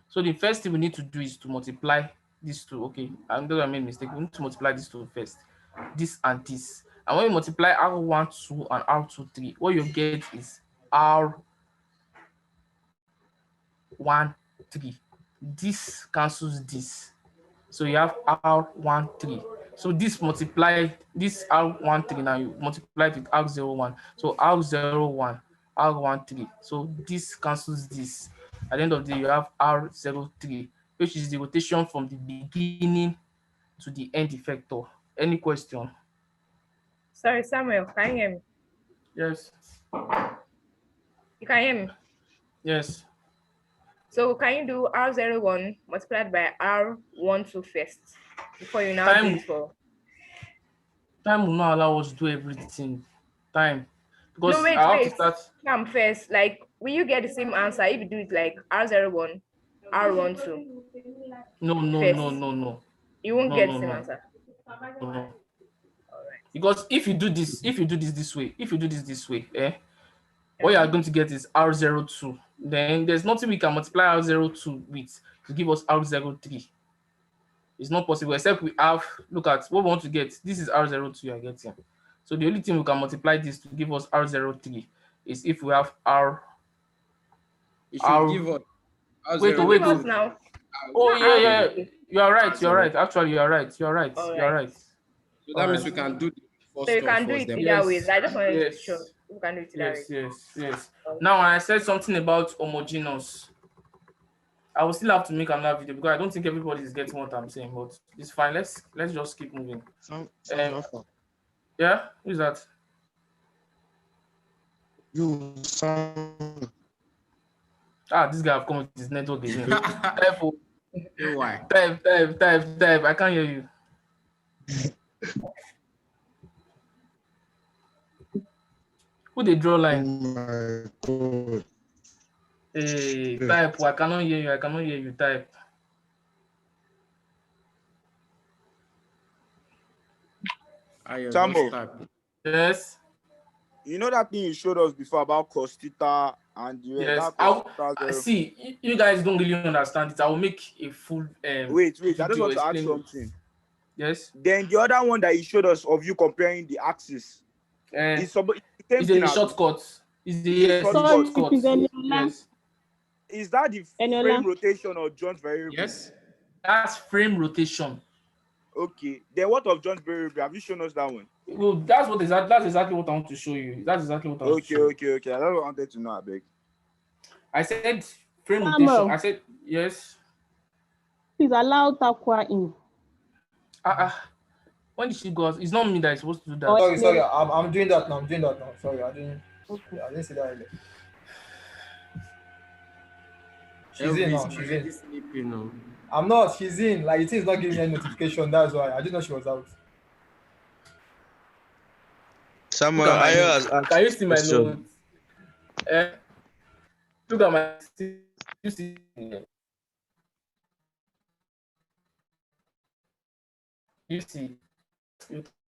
B: So the first thing we need to do is to multiply these two. Okay, I'm going to make a mistake. We need to multiply these two first. This and this. And when you multiply R12 and R23, what you get is R13. This cancels this. So you have R13. So this multiplied, this R13 now you multiply it with R01. So R01, R13. So this cancels this. At the end of the day, you have R03, which is the rotation from the beginning to the end effector. Any question?
J: Sorry, Samuel, can you hear me?
B: Yes.
J: You can hear me?
B: Yes.
J: So can you do R01 multiplied by R12 first before you now do it for?
B: Time will not allow us to do everything. Time. Because
J: no, wait,
B: I have to start.
J: Come first. Like, will you get the same answer if you do it like R01, R12?
B: No.
J: You won't get the same answer.
B: No. Because if you do this this way, what you are going to get is R02. Then there's nothing we can multiply R02 with to give us R03. It's not possible, except we have, look at what we want to get. This is R02 you are getting. So the only thing we can multiply this to give us R03 is if we have R.
A: It should give us R02.
B: Wait.
J: Now.
B: Oh, yeah. You are right. Actually, you are right. You are right.
A: So that means we can do the first.
J: So you can do it either way. I just wanted to show you can do it either way.
B: Yes. Now, when I said something about homogeneous, I will still have to make another video because I don't think everybody is getting what I'm saying, but it's fine. Let's just keep moving. Yeah, who's that?
E: You.
B: This guy have come with his network again.
A: Why?
B: Type. I can't hear you. Who they draw line?
E: Oh my God.
B: Hey, type. I cannot hear you. Type.
D: Tambo.
B: Yes.
D: You know that thing you showed us before about cos theta and
B: yes. See, you guys don't really understand it. I will make a full.
D: Wait. I just want to ask something.
B: Yes.
D: Then the other one that you showed us of you comparing the axis.
B: It's a shortcut. It's the shortcut. Yes.
D: Is that the frame rotation or joint variable?
A: Yes.
B: That's frame rotation.
D: Okay. Then what of joint variable? Have you shown us that one?
B: Well, that's exactly what I want to show you. That's exactly what I want to show you.
D: Okay. That's what I wanted to know, I beg.
B: I said frame rotation. I said yes.
K: Please allow Takwa in.
B: When did she go? It's not me that is supposed to do that.
C: Sorry. I'm doing that now. Sorry, I didn't see that earlier. She's in now. She's in.
A: Sleeping,
C: I'm not. She's in. Like, it is not giving me any notification. That's why I didn't know she was out.
E: Samuel, Ayo has asked.
B: Can you see my notes? Look at my. You see. You see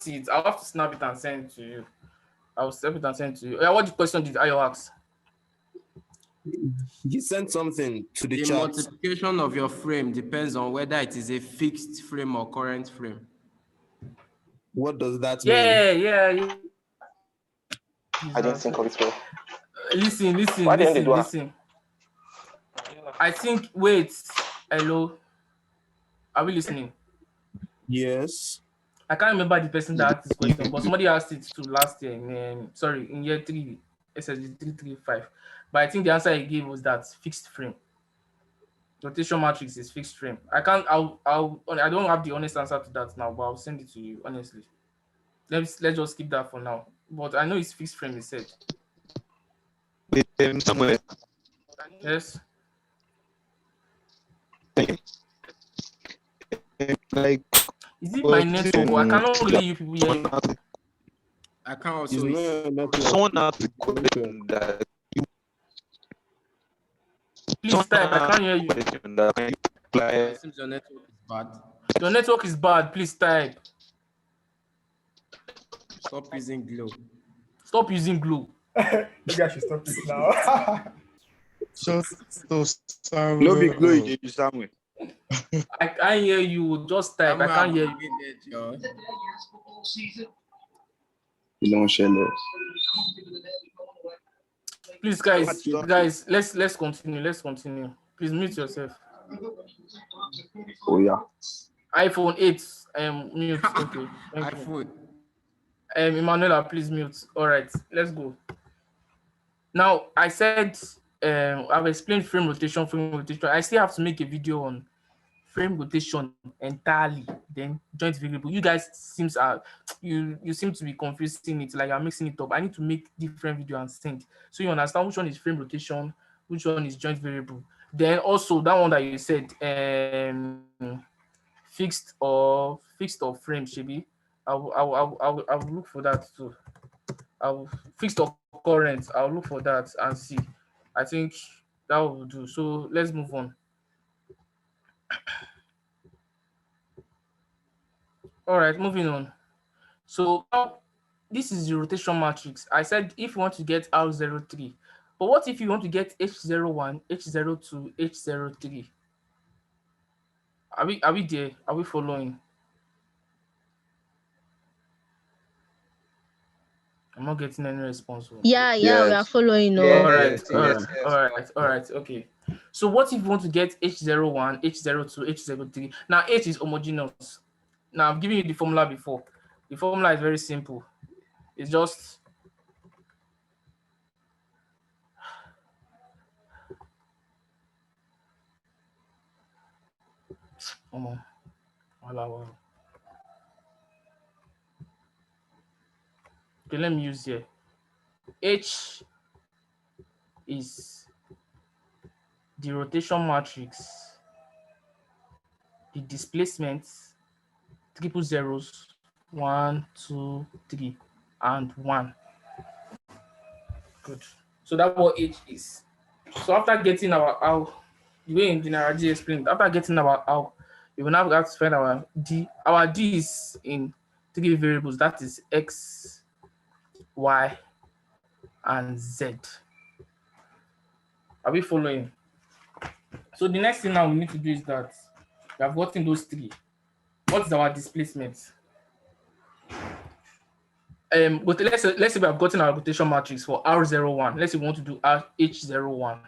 B: it. I'll have to snap it and send it to you. I'll snap it and send it to you. Yeah, what question did Ayo ask?
H: You sent something to the chat.
A: The multiplication of your frame depends on whether it is a fixed frame or current frame.
H: What does that mean?
B: Yeah.
I: I didn't think of it well.
B: Listen. I think, wait, hello. Are we listening?
H: Yes.
B: I can't remember the person that asked this question, but somebody asked it too last year in year 3, SSG 335. But I think the answer he gave was that fixed frame. Rotation matrix is fixed frame. I don't have the honest answer to that now, but I'll send it to you honestly. Let's just keep that for now. But I know it's fixed frame, he said.
E: Somewhere.
B: Yes.
E: Like,
B: is it my network? I cannot really you people hear.
A: I can't also.
E: Someone asked the question that you.
B: Please type. I can't hear you.
A: It seems your network is bad.
B: Your network is bad. Please type.
A: Stop using glue.
B: Stop using glue.
C: Maybe I should stop this now.
D: No big glue, Samuel.
B: I can't hear you. Just type. I can't hear you.
I: You don't share those.
B: Please, guys, let's continue. Please mute yourself.
I: Oh yeah.
B: iPhone 8. Mute. Okay.
A: iPhone.
B: Emanuela, please mute. All right, let's go. Now, I said I've explained frame rotation. I still have to make a video on frame rotation entirely, then joint variable. You guys you seem to be confusing it, like I'm mixing it up. I need to make different video and send, so you understand which one is frame rotation, which one is joint variable. Then also that one that you said, fixed or frame, Shibi. I will look for that too. Fixed or current. I'll look for that and see. I think that will do. So let's move on. All right, moving on. So this is the rotation matrix. I said if you want to get R03, but what if you want to get H01, H02, H03? Are we there? Are we following? I'm not getting any response.
F: Yeah, we are following.
B: All right. Okay. So what if you want to get H01, H02, H03? Now H is homogeneous. Now I've given you the formula before. The formula is very simple. It's just okay, let me use here. H is the rotation matrix, the displacements, triple zeros, 1, 2, 3, and 1. Good. So that's what H is. So after getting our the way Engineer G explained, after getting our R, we will now have to find our D. Our D is in 3 variables, that is X, Y, and Z. Are we following? So the next thing now we need to do is that we have gotten those 3. What is our displacement? But let's say we have gotten our rotation matrix for R01. Let's say we want to do H01.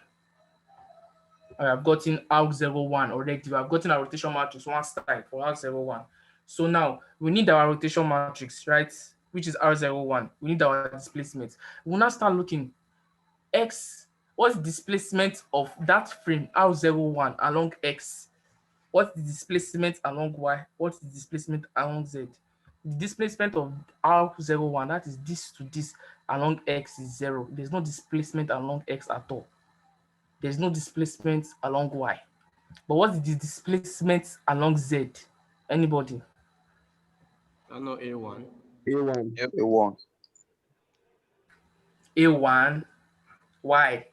B: I have gotten R01 already. We have gotten our rotation matrix one side for R01. So now we need our rotation matrix, right? Which is R01. We need our displacement. We'll now start looking X. What's the displacement of that frame R01 along X? What's the displacement along Y? What's the displacement along Z? The displacement of R01, that is this to this, along X is 0. There's no displacement along X at all. There's no displacement along Y. But what's the displacement along Z? Anybody?
A: I know A1.
H: A1.
D: A1.
B: A1. Y.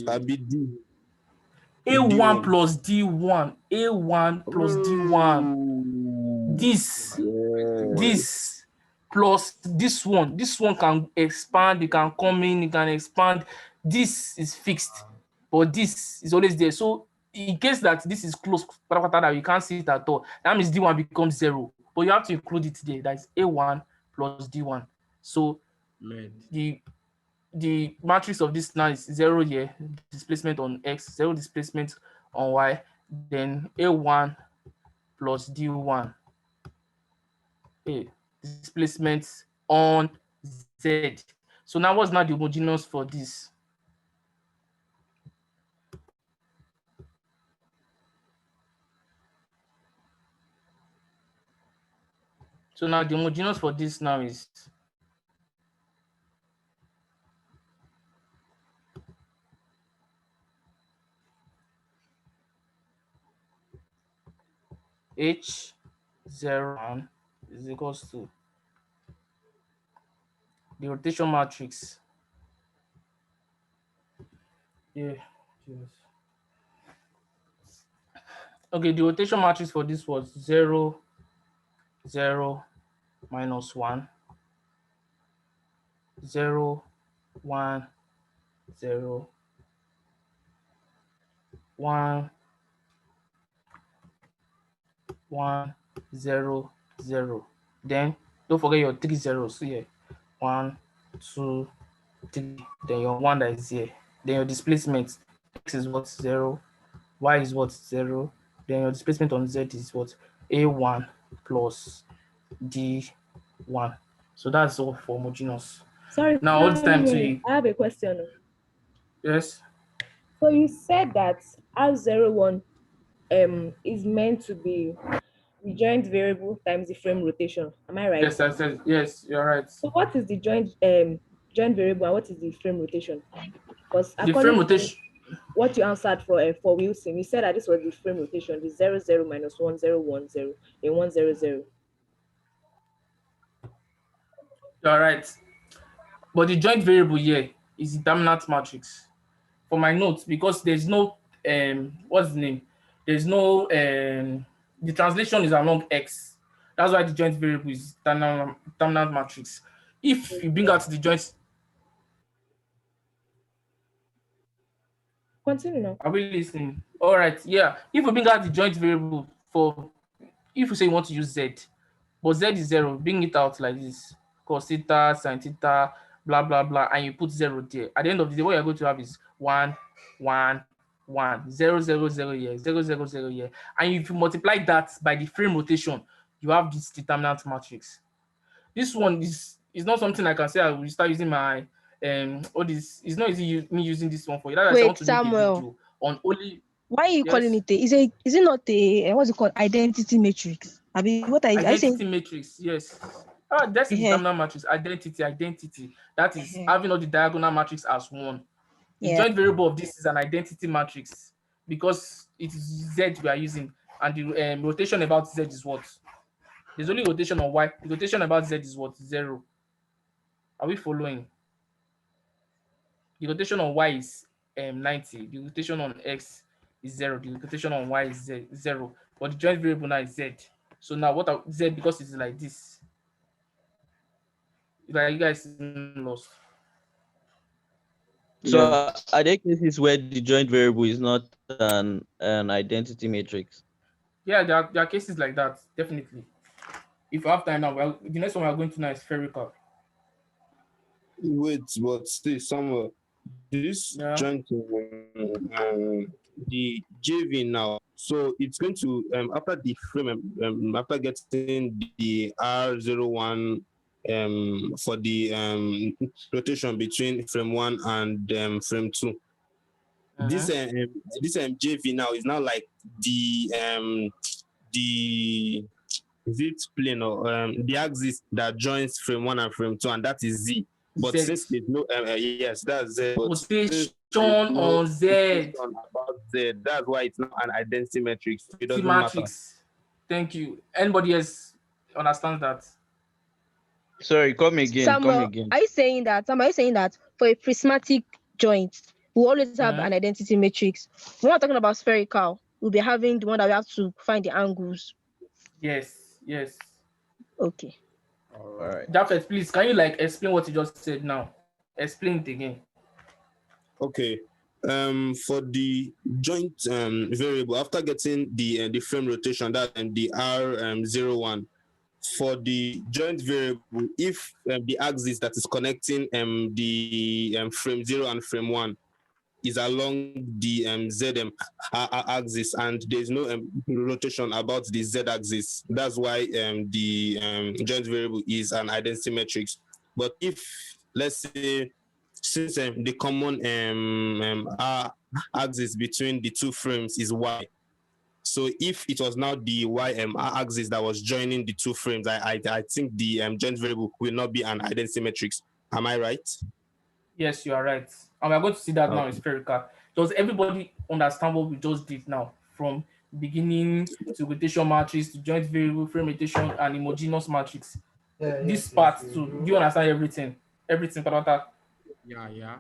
H: Abi D.
B: A1
H: D1.
B: plus D1. A1 plus D1. This plus this one. This one can expand, it can come in, it can expand. This is fixed, but this is always there. So in case that this is close, that you can't see it at all, that means D1 becomes 0. But you have to include it there. That is A1 plus D1. So the matrix of this now is 0 here, displacement on X, 0 displacement on Y, then A1 plus D1. Displacement on Z. So now what's now the homogeneous for this? So now the homogeneous for this now is H01 is equals to the rotation matrix. Yeah. Okay, the rotation matrix for this was 0, 0, minus 1, 0, 1, 0, 1, 1, 0, 0. Then don't forget your 3 zeros here. 1, 2, 3. Then your 1 that is here. Then your displacement. X is what? 0. Y is what? 0. Then your displacement on Z is what? A1 plus D1. So that's all for homogeneous.
J: Sorry,
B: now all the time to
J: I have a question.
B: Yes.
J: So you said that R01 is meant to be the joint variable times the frame rotation. Am I right?
B: Yes, I said yes, you're right.
J: So what is the joint variable and what is the frame rotation? Because
B: the frame rotation,
J: what you answered for Wilson, you said that this was the frame rotation, the 0, 0, minus 1, 0, 1, 0, and 1, 0, 0.
B: You're right. But the joint variable here is the dominant matrix. For my notes, because there's no what's the name? There's no the translation is along X. That's why the joint variable is dominant matrix. If you bring out the joint,
J: continue now.
B: are we listening? All right, yeah. If you bring out the joint variable for, if you say you want to use Z, but Z is 0, bring it out like this: cos theta, sin theta, blah blah blah, and you put 0 there. At the end of the day, what you're going to have is 1, 1, 1, 0, 0, 0 here, 0, 0, 0 here. And if you multiply that by the frame rotation, you have this determinant matrix. This one is not something I can say I will start using my all this. It's not easy me using this one for you. That's why I want to make a video on only.
F: Why are you calling it? Is it not a what's it called? Identity matrix? I mean, what are you
B: Identity
F: saying?
B: matrix, yes. That's the determinant matrix. Identity. That is having all the diagonal matrix as one. The joint variable of this is an identity matrix because it is Z we are using, and the rotation about Z is what? There's only rotation on Y. The rotation about Z is what? 0. Are we following? The rotation on Y is 90. The rotation on X is 0. The rotation on Y is 0. But the joint variable now is Z. So now what are Z, because it's like this? Like you guys lost.
L: So are there cases where the joint variable is not an identity matrix?
B: Yeah, there are cases like that, definitely. If you have time now, the next one we are going to now is spherical.
H: Wait, but stay somewhere. this joint the JV now. So it's going to after the frame after getting the R01 for the rotation between frame 1 and frame 2. This JV now is now like the is it plane or the axis that joins frame 1 and frame 2, and that is Z. But
B: Z.
H: since there's no yes, that's Z.
B: Rotation on Z.
H: About Z. That's why it's not an identity matrix. It doesn't
B: matrix.
H: matter.
B: Thank you. Anybody else understand that?
L: Sorry, come again.
F: Samuel,
L: Come again.
F: are you saying that for a prismatic joint, we always have an identity matrix? When we're talking about spherical, we'll be having the one that we have to find the angles.
B: Yes.
F: Okay.
L: All right.
B: Jafet, please, can you explain what you just said now? Explain it again.
H: Okay. For the joint variable, after getting the frame rotation, that and the R01, for the joint variable, if the axis that is connecting the frame 0 and frame 1 is along the ZM axis and there's no rotation about the Z axis, that's why the joint variable is an identity matrix. But if, let's say, since the common axis between the two frames is Y, so if it was now the Y axis that was joining the two frames, I think the joint variable will not be an identity matrix. Am I right?
B: Yes, you are right. And we're going to see that now in spherical. Does everybody understand what we just did now? From beginning to rotation matrix to joint variable, frame rotation, and homogeneous matrix. This part too. Do you understand everything? Everything, Patata?
A: Yeah.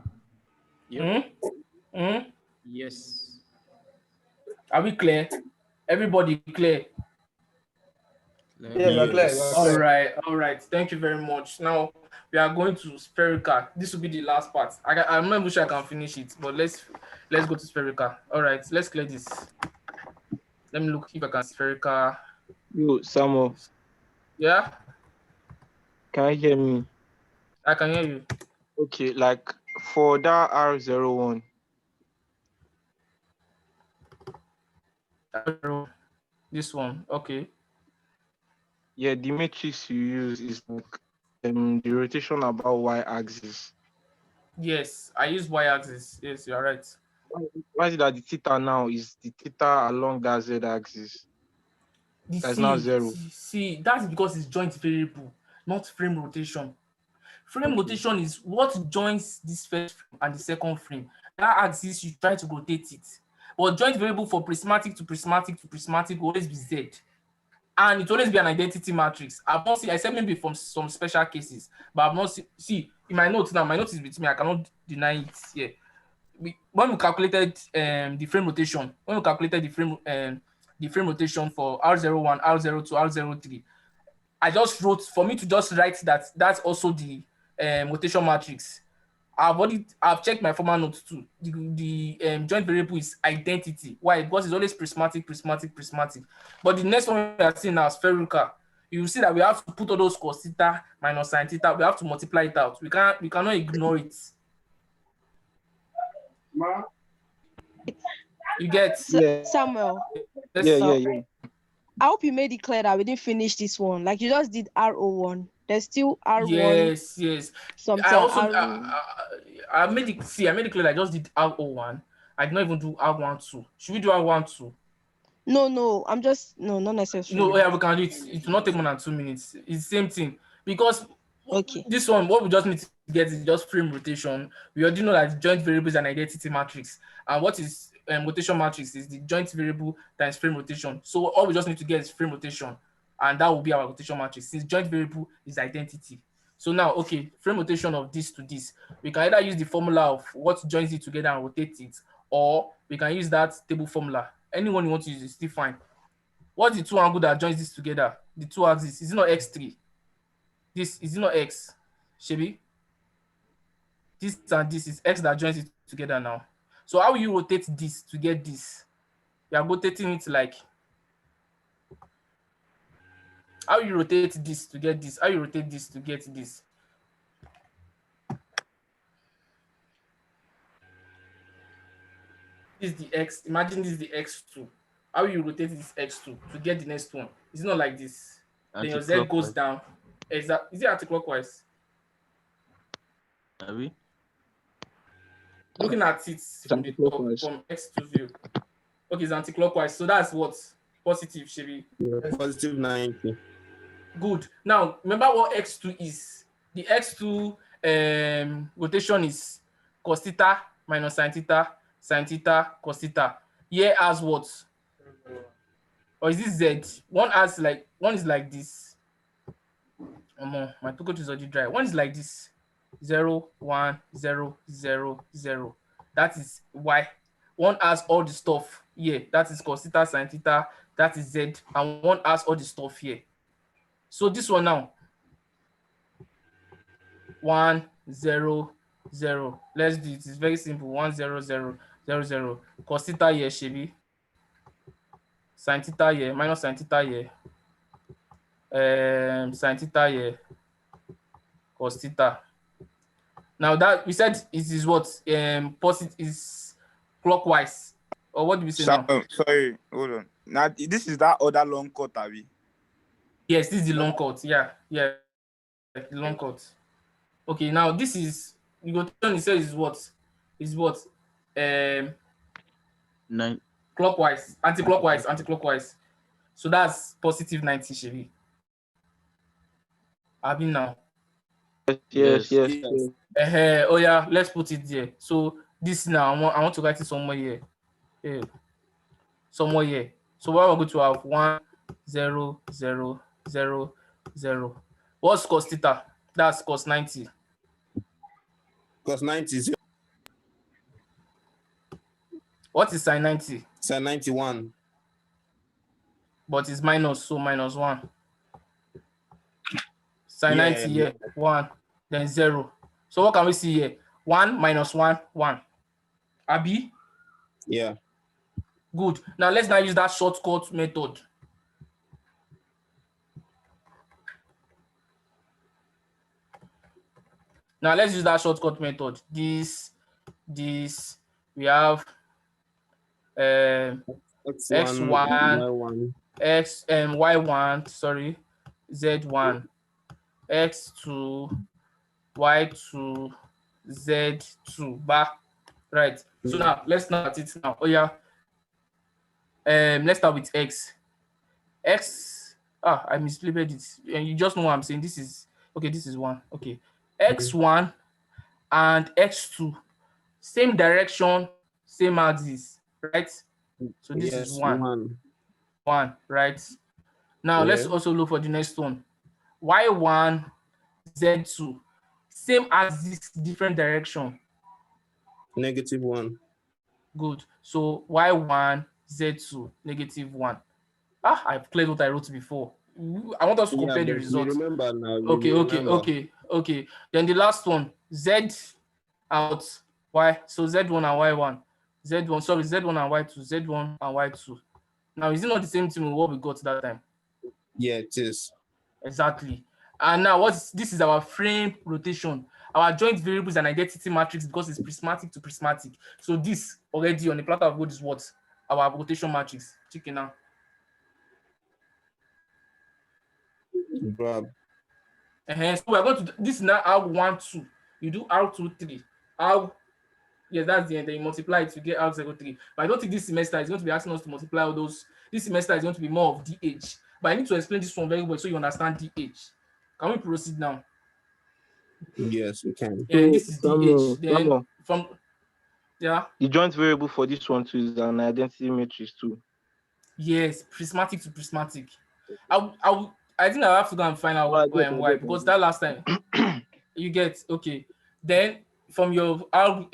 A: Yes.
B: Are we clear? Everybody clear?
C: Yeah, you're clear.
B: All right. Thank you very much. Now we are going to spherical. This will be the last part. I'm not sure I can finish it, but let's go to spherical. All right, let's clear this. Let me look if I can spherical.
D: Yo, Samuel.
B: Yeah?
D: Can you hear me?
B: I can hear you.
D: Okay, like for that R01.
B: This one, okay.
D: Yeah, the matrix you use is like the rotation about Y-axis.
B: Yes, I use Y-axis. Yes, you are right.
D: Why is it that the theta now is the theta along that Z-axis? That's now 0.
B: See, that's because it's joint variable, not frame rotation. Frame rotation is what joins this first frame and the second frame. That axis, you try to rotate it. But joint variable for prismatic to prismatic to prismatic will always be Z. And it will always be an identity matrix. I've not seen, I said maybe from some special cases, but I've not see in my notes now, my notes is with me, I cannot deny it here. When we calculated the frame rotation, the frame rotation for R01, R02, R03, I just wrote, for me to just write that that's also the rotation matrix. I've checked my former notes too. The joint variable is identity. Why? Because it's always prismatic. But the next one we are seeing now, spherical. You see that we have to put all those cos theta minus sin theta. We have to multiply it out. We cannot ignore it. You get
F: Samuel.
D: Yeah.
F: I hope you made it clear that we didn't finish this one. Like you just did R01. There's still R1.
B: Yes.
F: Something.
B: I made it clear. I just did R01. I did not even do R12. Should we do R12?
F: No. I'm just not necessary.
B: No, yeah, we can do it. It will not take more than 2 minutes. It's the same thing because this one, what we just need to get is just frame rotation. We already know that joint variable is an identity matrix, and what is rotation matrix is the joint variable times frame rotation. So all we just need to get is frame rotation, and that will be our rotation matrix since joint variable is identity. So now, okay, frame rotation of this to this, we can either use the formula of what joins it together and rotate it, or we can use that table formula. Anyone you want to use is still fine. What's the two angle that joins this together? The two axes, is it not x3? This is it not x, Shebi? This and this is x that joins it together now. So how will you rotate this to get this? You are rotating it like, how you rotate this to get this? How you rotate this to get this? is the X. Imagine this is the X2. How you rotate this X2 to get the next one? It's not like this. Then your Z goes down. Is it anti-clockwise?
L: Are we?
B: Looking at it from the top, from X2 view. Okay, it's anti-clockwise. So that's what? Positive, Shebi.
H: Yeah, positive 90.
B: Good. Now, remember what X2 is. The X2 rotation is cos theta minus sin theta, cos theta. Here as what? Or is this Z? One is like this. My pocket is already dry. One is like this. 0, 1, 0, 0, 0. That is Y. One has all the stuff here. That is cos theta, sin theta. That is Z. And one has all the stuff here. So this one now. 1, 0, 0. Let's do it. It's very simple. 1, 0, 0, 0, 0. Cos theta here, Shebi. Sin theta here, minus sin theta here. Sin theta here. Cos theta. Now that we said it is what positive is clockwise, or what do we say now?
D: Sorry, hold on. Now this is that other long cut, Abby.
B: Yes, this is the long cut. Yeah, the long cut. Okay, now this is you go turn. It says is what
L: 9
B: clockwise, anti-clockwise. So that's positive 90, Shebi. Abi now.
L: Yes.
B: Oh yeah, let's put it there. So this now I want to write it somewhere here. Somewhere here. So what we're going to have 1, 0, 0, 0, 0. What's cos theta? That's cos 90.
H: Cos 90 is
B: what is sin 90?
H: Sin 91.
B: But it's minus, so minus 1. Sin 90 here, 1, then 0. So what can we see here? 1 minus 1, 1. Abi?
H: Yeah.
B: Good. Now let's now use that shortcut method. Now let's use that shortcut method. This, we have
H: X1,
B: Y1, sorry, Z1, X2, Y2, Z2, back. Right. So now let's start it now. Oh yeah. Let's start with X. I mislabeled it. And you just know what I'm saying. This is 1. Okay. X1 and X2. Same direction, same axis, right? So this is 1. 1, right? Now let's also look for the next one. Y1, Z2. Same axis, different direction.
H: -1.
B: Good. So Y1, Z2, -1. I've cleared what I wrote before. I want us to compare the results.
H: Remember now.
B: Okay. Then the last one, Z out Y. So Z1 and Y1. Z1 and Y2. Z1 and Y2. Now, is it not the same thing with what we got that time?
H: Yeah, it is.
B: Exactly. And now this is our frame rotation. Our joint variables and identity matrix because it's prismatic to prismatic. So this already on the platter of gold is what? Our rotation matrix. Check it now.
H: Grab.
B: So we're going to this is now R1, 2. You do R2, 3. Yes, that's the end. Then you multiply it to get R0, 3. But I don't think this semester is going to be asking us to multiply all those. This semester is going to be more of DH. But I need to explain this one very well so you understand DH. Can we proceed now?
H: Yes, we can.
B: Yeah, this is DH. Then from
L: the joint variable for this one too is an identity matrix too.
B: Yes, prismatic to prismatic. I think I have to go and find out why because that last time you get okay. Then from your R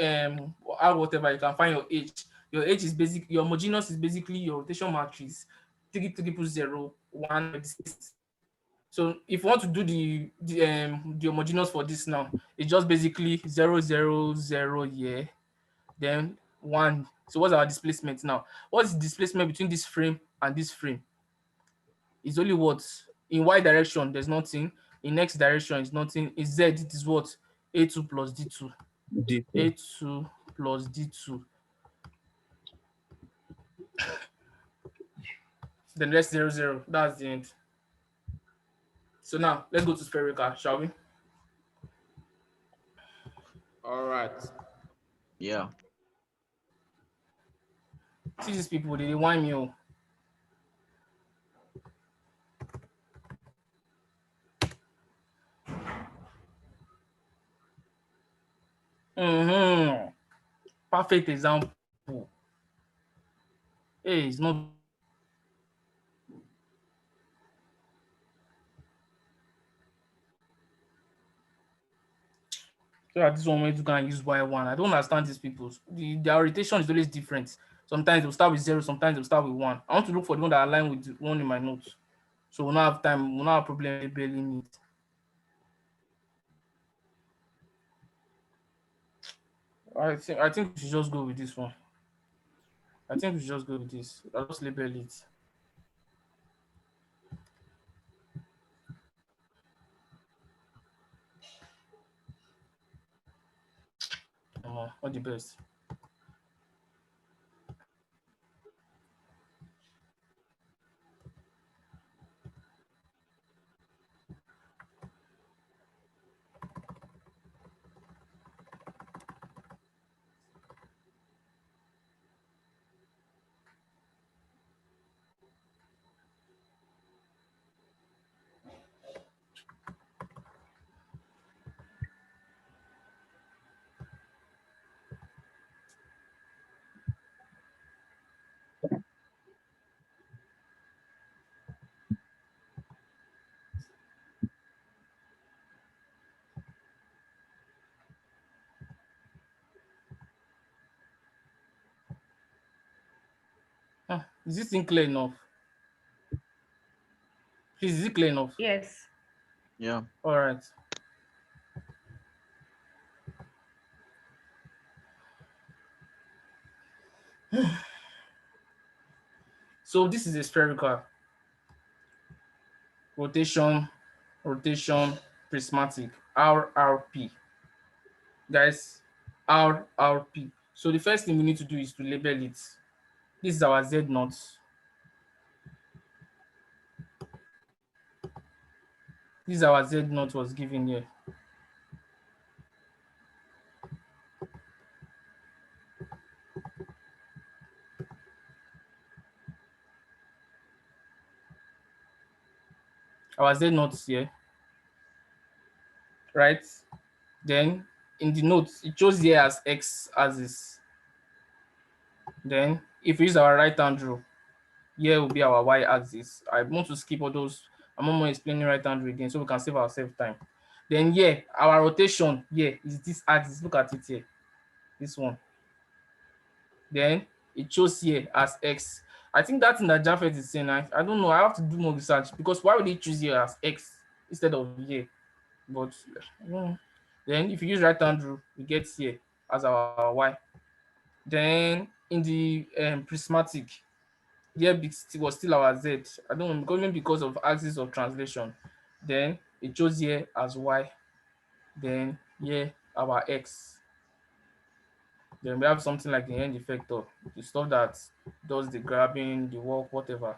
B: whatever you can find your H. Your H is basic. Your homogeneous is basically your rotation matrix 3 0 0 1. So if you want to do the homogeneous for this now, it's just basically 0 0 0 here, then 1. So what's our displacement now? What's the displacement between this frame and this frame? It's only what? In Y direction, there's nothing. In X direction, it's nothing. In Z, it is what? A2 plus D2. A2 plus D2. Then rest 0, 0. That's the end. So now let's go to spherical, shall we?
A: All right.
L: Yeah.
B: See these people, they whine me. Oh. Perfect example. Hey, it's not. So at this moment you can use Y1. I don't understand these people. Their orientation is always different. Sometimes they'll start with 0, sometimes they'll start with 1. I want to look for the one that align with the one in my notes. So we'll not have time, we'll not have problem labeling it. I think we should just go with this one. I think we should just go with this. I'll just label it. All the best. Is this thing clear enough? Please, is it clear enough?
J: Yes.
L: Yeah.
B: All right. So this is a spherical. Rotation, prismatic, RRP. Guys, RRP. So the first thing we need to do is to label it. This is our Z naught. This is our Z naught was given here. Our Z naught here, right? Then in the notes, it shows here as X axis. Then if we use our right hand rule, here will be our Y axis. I want to skip all those. I'm not more explaining right hand rule again so we can save ourselves time. Then here, our rotation here is this axis. Look at it here. This one. Then it shows here as X. I think that's in that Japheth is saying. I don't know. I have to do more research because why would they choose here as X instead of here? But then if you use right hand rule, we get here as our Y. Then in the prismatic, here was still our Z. I don't know, because of axis of translation. Then it shows here as Y. Then here our X. Then we have something like the end effector, the stuff that does the grabbing, the work, whatever.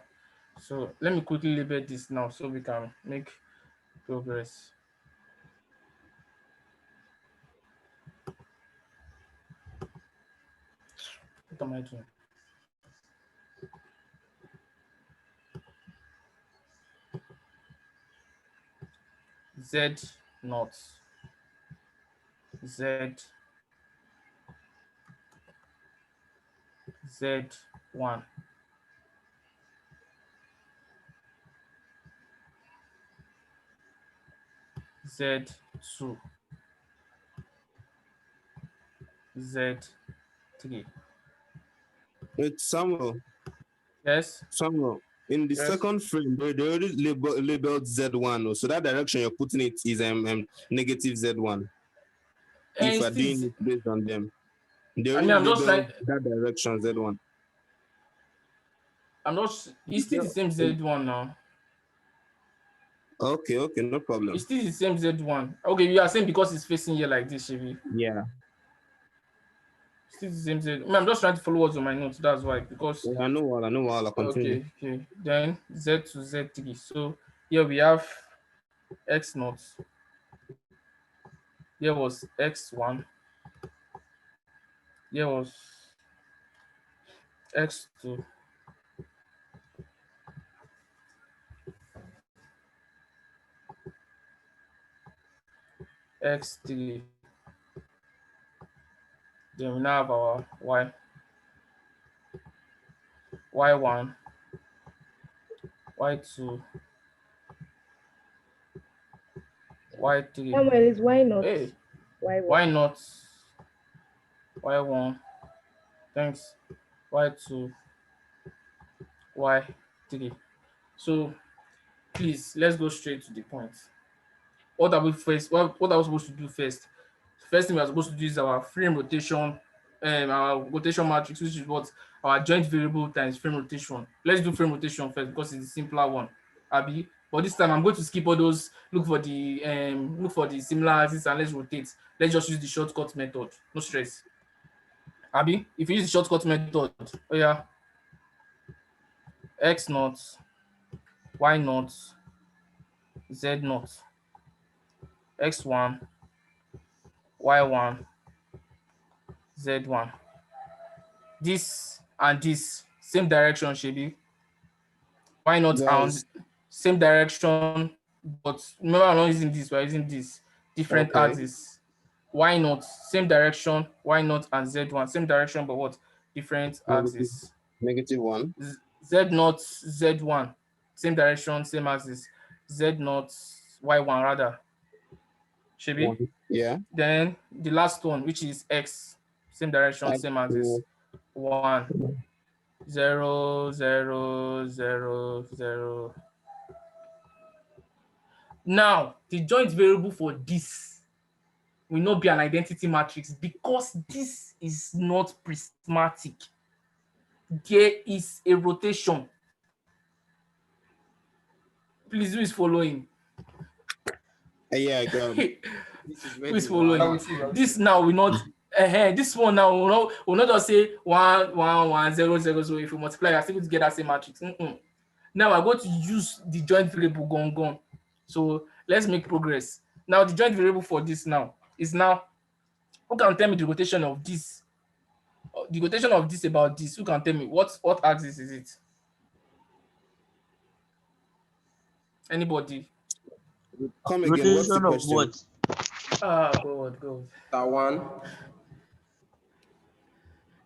B: So let me quickly label this now so we can make progress. What am I doing? Z naught, Z1, Z2, Z3.
H: It's Samuel.
B: Yes.
H: Samuel. In the second frame, they already labeled Z1. So that direction you're putting it is negative Z1. If you're doing it based on them. They already
B: I'm just
H: labeled that direction Z1.
B: I'm not. It's still the same Z1 now.
H: Okay, no problem.
B: It's still the same Z1. Okay, you are saying because it's facing here like this, Shivi.
H: Yeah.
B: Still the same Z. I'm just trying to follow what's on my notes. That's why, because
H: I know all. I continue.
B: okay. Then Z to Z3. So here we have X naught. Here was X1. Here was X2. X3. Then we now have our Y. Y1, Y2, Y3.
J: Samuel is why not?
B: Hey,
J: Why
B: why not? Y1, thanks. Y2, Y3. So please, let's go straight to the point. What are we first? What are we supposed to do first? First thing we are supposed to do is our frame rotation, our rotation matrix, which is what our joint variable times frame rotation. Let's do frame rotation first because it's the simpler one, Abby. But this time I'm going to skip all those. Look for the similar axis and let's rotate. Let's just use the shortcut method. No stress, Abby. If you use the shortcut method, oh yeah, X naught, Y naught, Z naught, X1, Y1, Z1. This and this same direction, Shebi. Why not
H: Guys.
B: same direction? But remember, I'm not using this. We're using this different axis. Why not same direction? Why not and Z1 same direction, but what different axis?
H: -1.
B: Z naught Z1 same direction, same axis. Z naught Y1 rather. Shebi.
H: Yeah.
B: Then the last one, which is X, same direction, same axis. 1, 0, 0, 0, 0. Now, the joint variable for this will not be an identity matrix because this is not prismatic. There is a rotation. Please, who is following?
H: Yeah, go.
B: Who is following? This now will not. This one now will not just say 1, 1, 1, 0, 0. So if you multiply, you're still going to get that same matrix. Now I'm going to use the joint variable gone. So let's make progress. Now the joint variable for this now is now. Who can tell me the rotation of this? The rotation of this about this. Who can tell me what axis is it? Anybody?
H: Come again. What's the
L: Rotation of
H: question?
L: what?
B: God.
A: That one.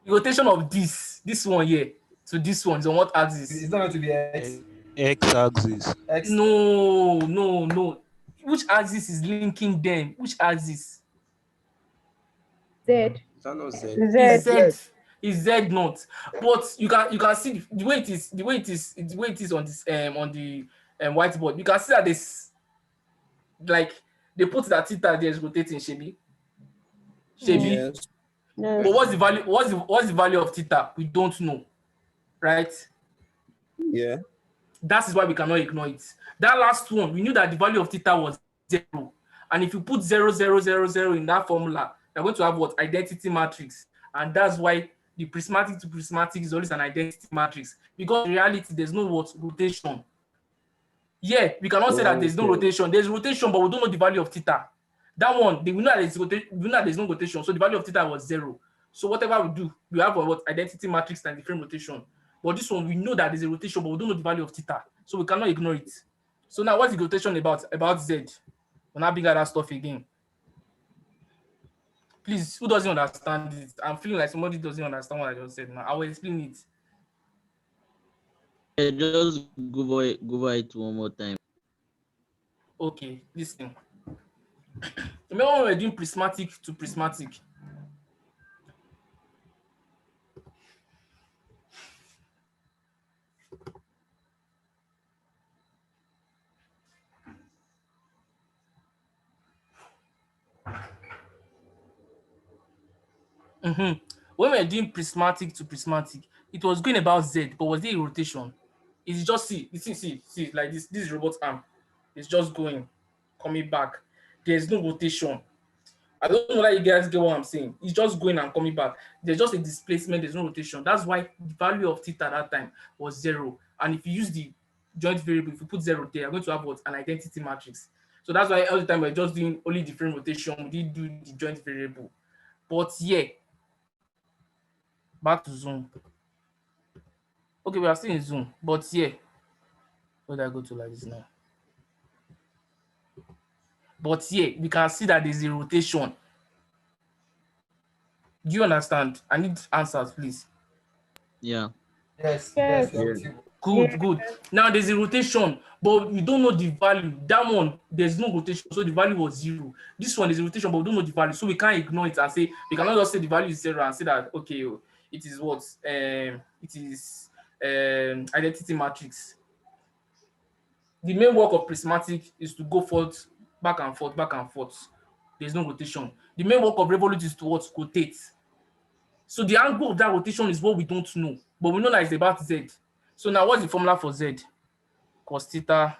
B: The rotation of this one here to this one is on what axis?
C: It's not going to be X.
M: X-axis.
C: X.
B: No. Which axis is linking them? Which axis?
J: Z.
A: Is that not Z?
B: Is Z not? But you can see the way it is on this on the whiteboard. You can see that this like they put that theta there is rotating, Shebi.
H: Yes.
B: But what's the value? What's the value of theta? We don't know, right?
H: Yeah.
B: That is why we cannot ignore it. That last one, we knew that the value of theta was 0. And if you put 0, 0, 0, 0 in that formula, you're going to have what? Identity matrix. And that's why the prismatic to prismatic is always an identity matrix. Because in reality, there's no what? Rotation. Yeah, we cannot say that there's no rotation. There's rotation, but we don't know the value of theta. That one, we know that there's no rotation. So the value of theta was 0. So whatever we do, we have what? Identity matrix and the frame rotation. But this one, we know that there's a rotation, but we don't know the value of theta. So we cannot ignore it. So now what's the rotation about Z? We're not bring out that stuff again. Please, who doesn't understand it? I'm feeling like somebody doesn't understand what I just said now. I will explain it.
L: Yeah, just go over it one more time.
B: Okay, listen. Remember when we were doing prismatic to prismatic? When we were doing prismatic to prismatic, it was going about Z, but was there a rotation? It's just see, like this. This is robot arm. It's just going, coming back. There's no rotation. I don't know whether you guys get what I'm saying. It's just going and coming back. There's just a displacement, there's no rotation. That's why the value of theta at that time was 0. And if you use the joint variable, if you put 0 there, you're going to have what? An identity matrix. So that's why all the time we're just doing only the frame rotation. We didn't do the joint variable. But yeah, back to Zoom. Okay, we are still in Zoom. But yeah, where did I go to like this now? But yeah, we can see that there's a rotation. Do you understand? I need answers, please.
L: Yeah.
C: Yes.
J: Yes.
B: Good, good. Now there's a rotation, but we don't know the value. That one, there's no rotation, so the value was 0. This one is a rotation, but we don't know the value, so we can't ignore it and say we cannot just say the value is 0 and say that okay, it is what it is identity matrix. The main work of prismatic is to go forth, back and forth, back and forth. There's no rotation. The main work of revolute is to what? Rotate. So the angle of that rotation is what we don't know, but we know that it's about z. So now what's the formula for z? Cos theta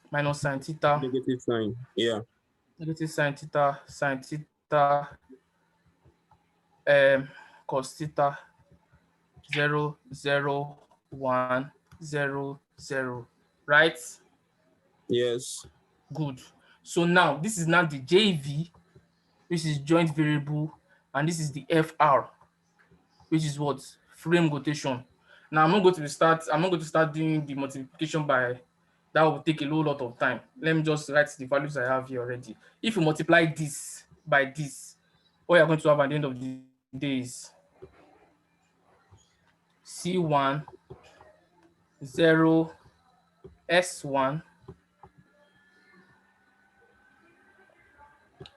B: minus sin theta.
H: Negative sign. Yeah.
B: Negative sin theta, cos theta 0, 0, 1, 0, 0. Right?
H: Yes.
B: Good. So now this is now the JV, which is joint variable, and this is the FR, which is what? Frame rotation. Now I'm not going to start doing the multiplication by that will take a whole lot of time. Let me just write the values I have here already. If you multiply this by this, what you're going to have at the end of the day is C1 0 S1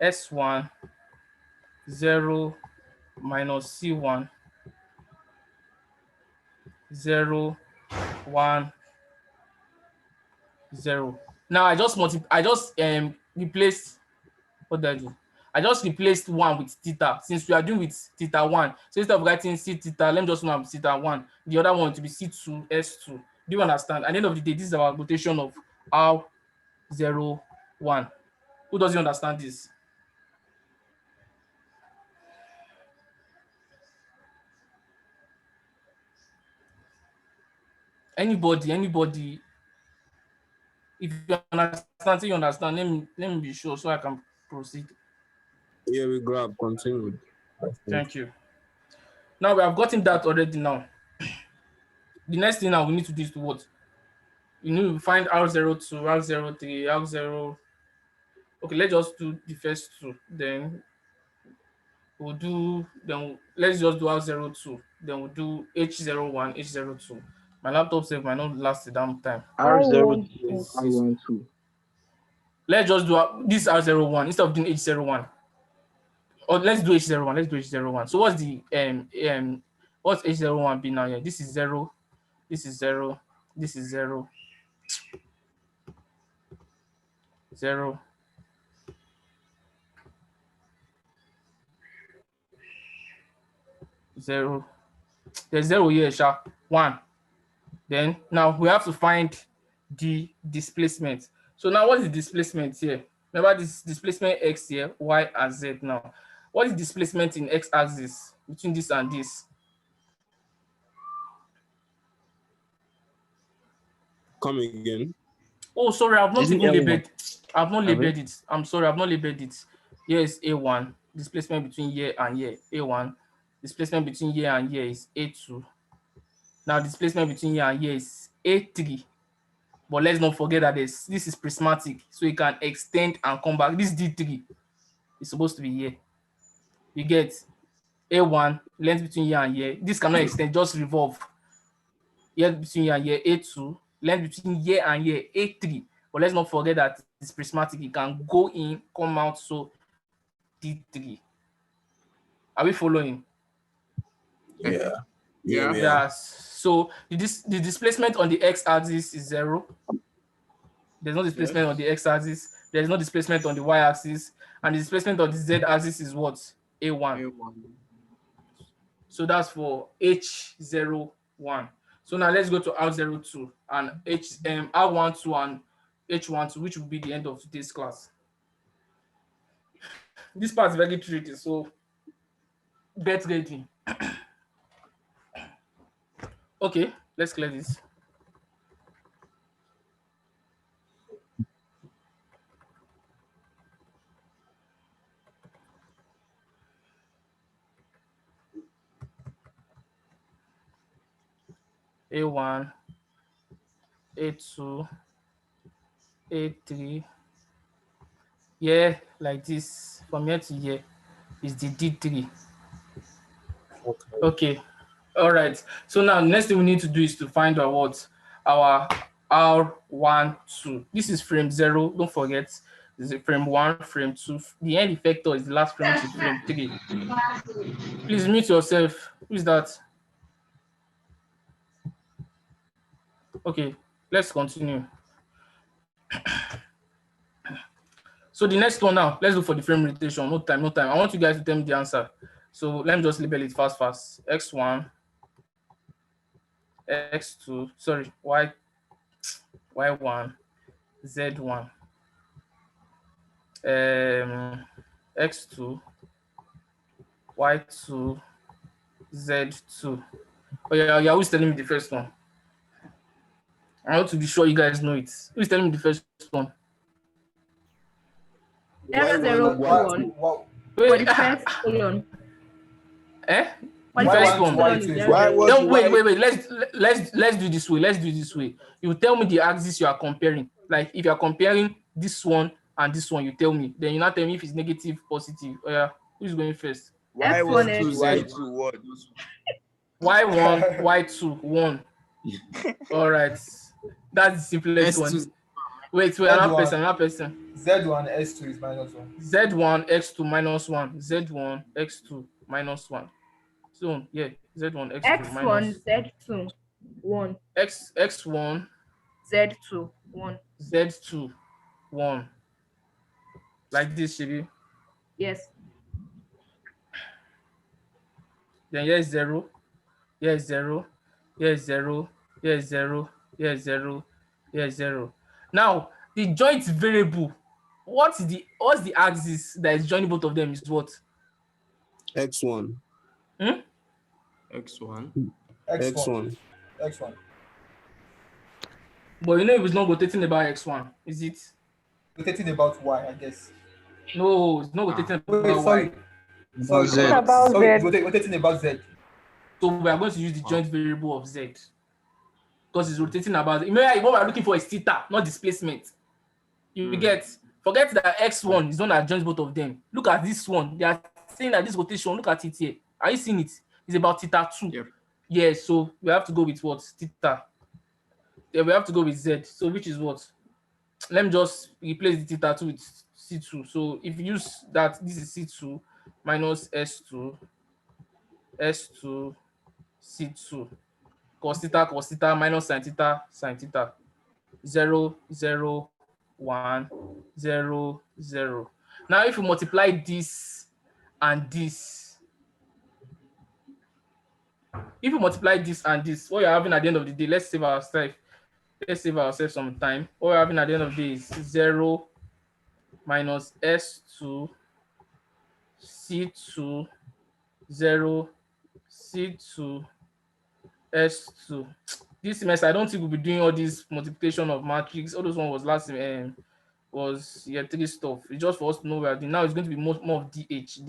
B: S1 0 minus C1 0 1 0. Now I just replaced what did I do? I just replaced 1 with theta since we are doing with theta 1. So instead of writing C theta, let me just know theta 1. The other one to be C2 S2. Do you understand? At the end of the day, this is our rotation of R0 1. Who doesn't understand this? Anybody? If you understand, say you understand. Let me be sure so I can proceed.
H: Yeah, we grab. Continue.
B: Thank you. Now we have gotten that already. Now, the next thing now we need to do is to what? You need to find R02, R03, R0. Okay, let's just do the first two. Then let's just do R02. Then we'll do H01, H02. My laptop safe might not last a damn time.
L: R02,
D: R12.
B: Let's just do this R01 instead of doing H01. Or let's do H01. Let's do H01. So what's the what's H01 be now? Yeah, this is 0. This is 0. This is 0. 0. 0. There's 0 here, sha. 1. Then now we have to find the displacement. So now what is the displacement here? Remember this displacement x here, y and z now. What is displacement in x-axis between this and this?
H: Come again.
B: Oh, sorry, I've not even labeled. I've not labeled
L: Okay.
B: it. I'm sorry, I've not labeled it. Here is A1. Displacement between here and here. A1. Displacement between here and here is A2. Now displacement between here and here is A3. But let's not forget that this is prismatic, so it can extend and come back. This D3 is supposed to be here. You get A1, length between here and here. This cannot extend, just revolve. Here between here and here, A2, length between here and here, A3. But let's not forget that it's prismatic. It can go in, come out, so D3. Are we following?
H: Yeah.
B: So the displacement on the x-axis is 0. There's no displacement on the x-axis. There's no displacement on the y-axis. And the displacement on the z-axis is what? A1. So that's for H01. So now let's go to R02 and R12 and H12, which will be the end of today's class. This part is very tricky, so get ready. Okay, let's clear this. A1, A2, A3. Yeah, like this. From here to here is the D3. Okay. All right. So now the next thing we need to do is to find our what? Our R12. This is frame 0. Don't forget. This is frame 1, frame 2. The end effector is the last frame, which is frame 3. Please mute yourself. Who is that? Okay, let's continue. So the next one now, let's look for the frame rotation. No time. I want you guys to tell me the answer. So let me just label it fast. X1, X2, sorry, Y1, Z1, X2, Y2, Z2. Oh yeah, who's telling me the first one? I want to be sure you guys know it. Who's telling me the first one?
J: 001. For the first column.
B: The first one. Wait. Let's do this way. You tell me the axis you are comparing. Like if you are comparing this one and this one, you tell me. Then you not tell me if it's negative, positive. Oh yeah, who's going first?
D: Y1, Y2, 1.
B: Y1, Y2, 1. All right, that's the simplest one. Wait, another person.
C: Z1, X2 is -1.
B: Z1, X2 -1. Z1, X2 -1. So yeah, Z1, X2
J: X1, Z2, 1.
B: X1,
J: Z2, 1.
B: Z2, 1. Like this, Shibi?
J: Yes.
B: Then here's 0. Here's 0. Here's 0. Here's 0. Here's 0. Here's 0. Now, the joint variable, what's the axis that is joining both of them is what?
H: X1.
A: X1.
B: But you know it was not rotating about X1, is it?
C: Rotating about Y, I guess.
B: No, it's not rotating about
C: Y.
B: Sorry,
C: rotating about Z.
B: So we are going to use the joint variable of Z. Because it's rotating about. Remember, what we're looking for is theta, not displacement. You get, forget that X1 is not that joins both of them. Look at this one. They are saying that this rotation, look at it here. Are you seeing it? It's about theta 2. Yeah, so we have to go with what? Theta. Yeah, we have to go with Z. So which is what? Let me just replace the theta 2 with C2. So if you use that, this is C2 minus S2, S2, C2. Cos theta minus sin theta. 0, 0, 1, 0, 0. Now if you multiply this and this, what you're having at the end of the day, let's save ourselves some time. What we're having at the end of the day is 0 minus S2, C2, 0, C2, S2. This semester, I don't think we'll be doing all this multiplication of matrix. All those one was last was year 3 stuff. It's just for us to know where now it's going to be more of DH.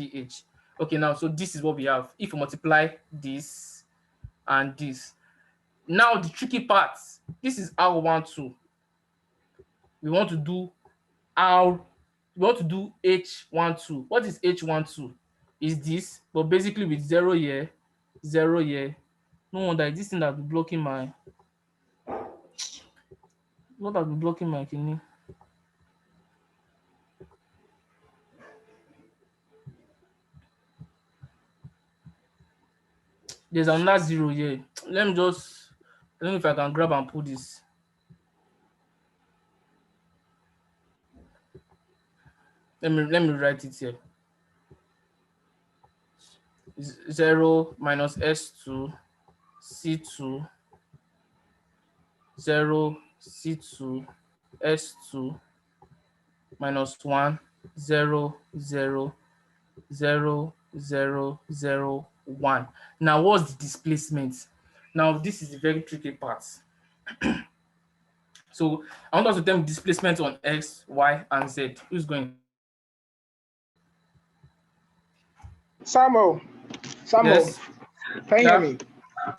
B: Okay, now so this is what we have. If you multiply this and this, now the tricky part. This is R12. We want to do H12. What is H12? Is this, but basically with 0 here, 0 here. No wonder this thing that be blocking my. What has been blocking my kidney? There's another 0 here. Let me just. I don't know if I can grab and pull this. Let me write it here. 0 minus S2, C2, 0, C2, S2 minus 1, 0, 0, 0, 0, 0, 1. Now, what's the displacement? Now, this is the very tricky part. So, I want us to tell me displacement on X, Y, and Z. Who's going?
M: Samuel,
B: Yes.
M: can you hear me?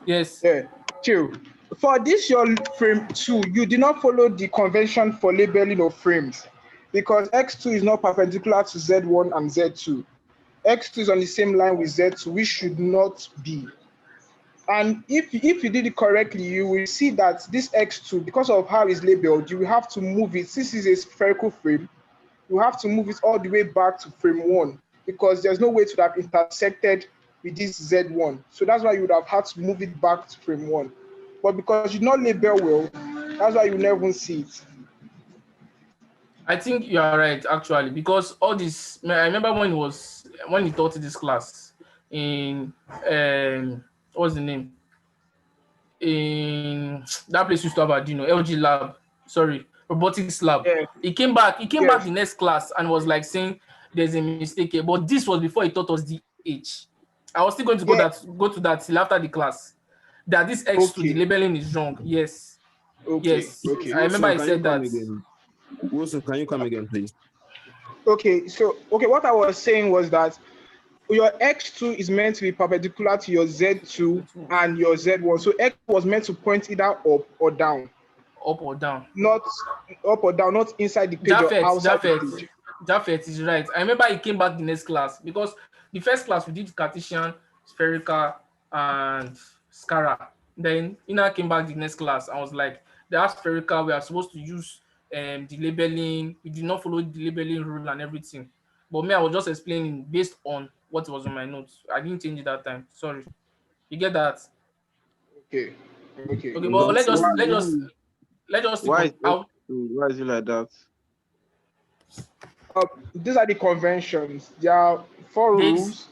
B: Yes.
M: Yeah. Chill. For this your frame 2, you did not follow the convention for labeling of frames because X2 is not perpendicular to Z1 and Z2. X2 is on the same line with Z2, which should not be. And if you did it correctly, you will see that this X2, because of how it's labeled, you will have to move it. Since it's a spherical frame, you have to move it all the way back to frame 1 because there's no way to have intersected with this Z1. So that's why you would have had to move it back to frame 1. But because you did not label well, that's why you never even see it.
B: I think you are right, actually, because all this, I remember when he taught this class in, what's the name? In that place used to have Arduino, LG lab, sorry, robotics lab.
M: Yeah.
B: He came back the next class and was like saying there's a mistake here, but this was before he taught us the H. I was still going to go to that till after the class. That this X2, the labeling is wrong. Yes. Yes.
H: Okay.
B: I remember I
H: Wilson,
B: said that.
H: Wilson, can you come again, please?
M: Okay, what I was saying was that your X2 is meant to be perpendicular to your Z2 and your Z1. So X was meant to point either up or down.
B: Up or down.
M: Not up or down, not inside the page or outside the page.
B: Japheth is right. I remember he came back the next class because the first class we did Cartesian, spherical, and Scara. Then Ina came back the next class. I was like, the spherical, we are supposed to use the labeling. We did not follow the labeling rule and everything. But me, I was just explaining based on what was on my notes. I didn't change it that time. Sorry. You get that?
M: Okay.
B: Okay, but let's just
E: Why is it like that?
M: These are the conventions. There are 4 rules.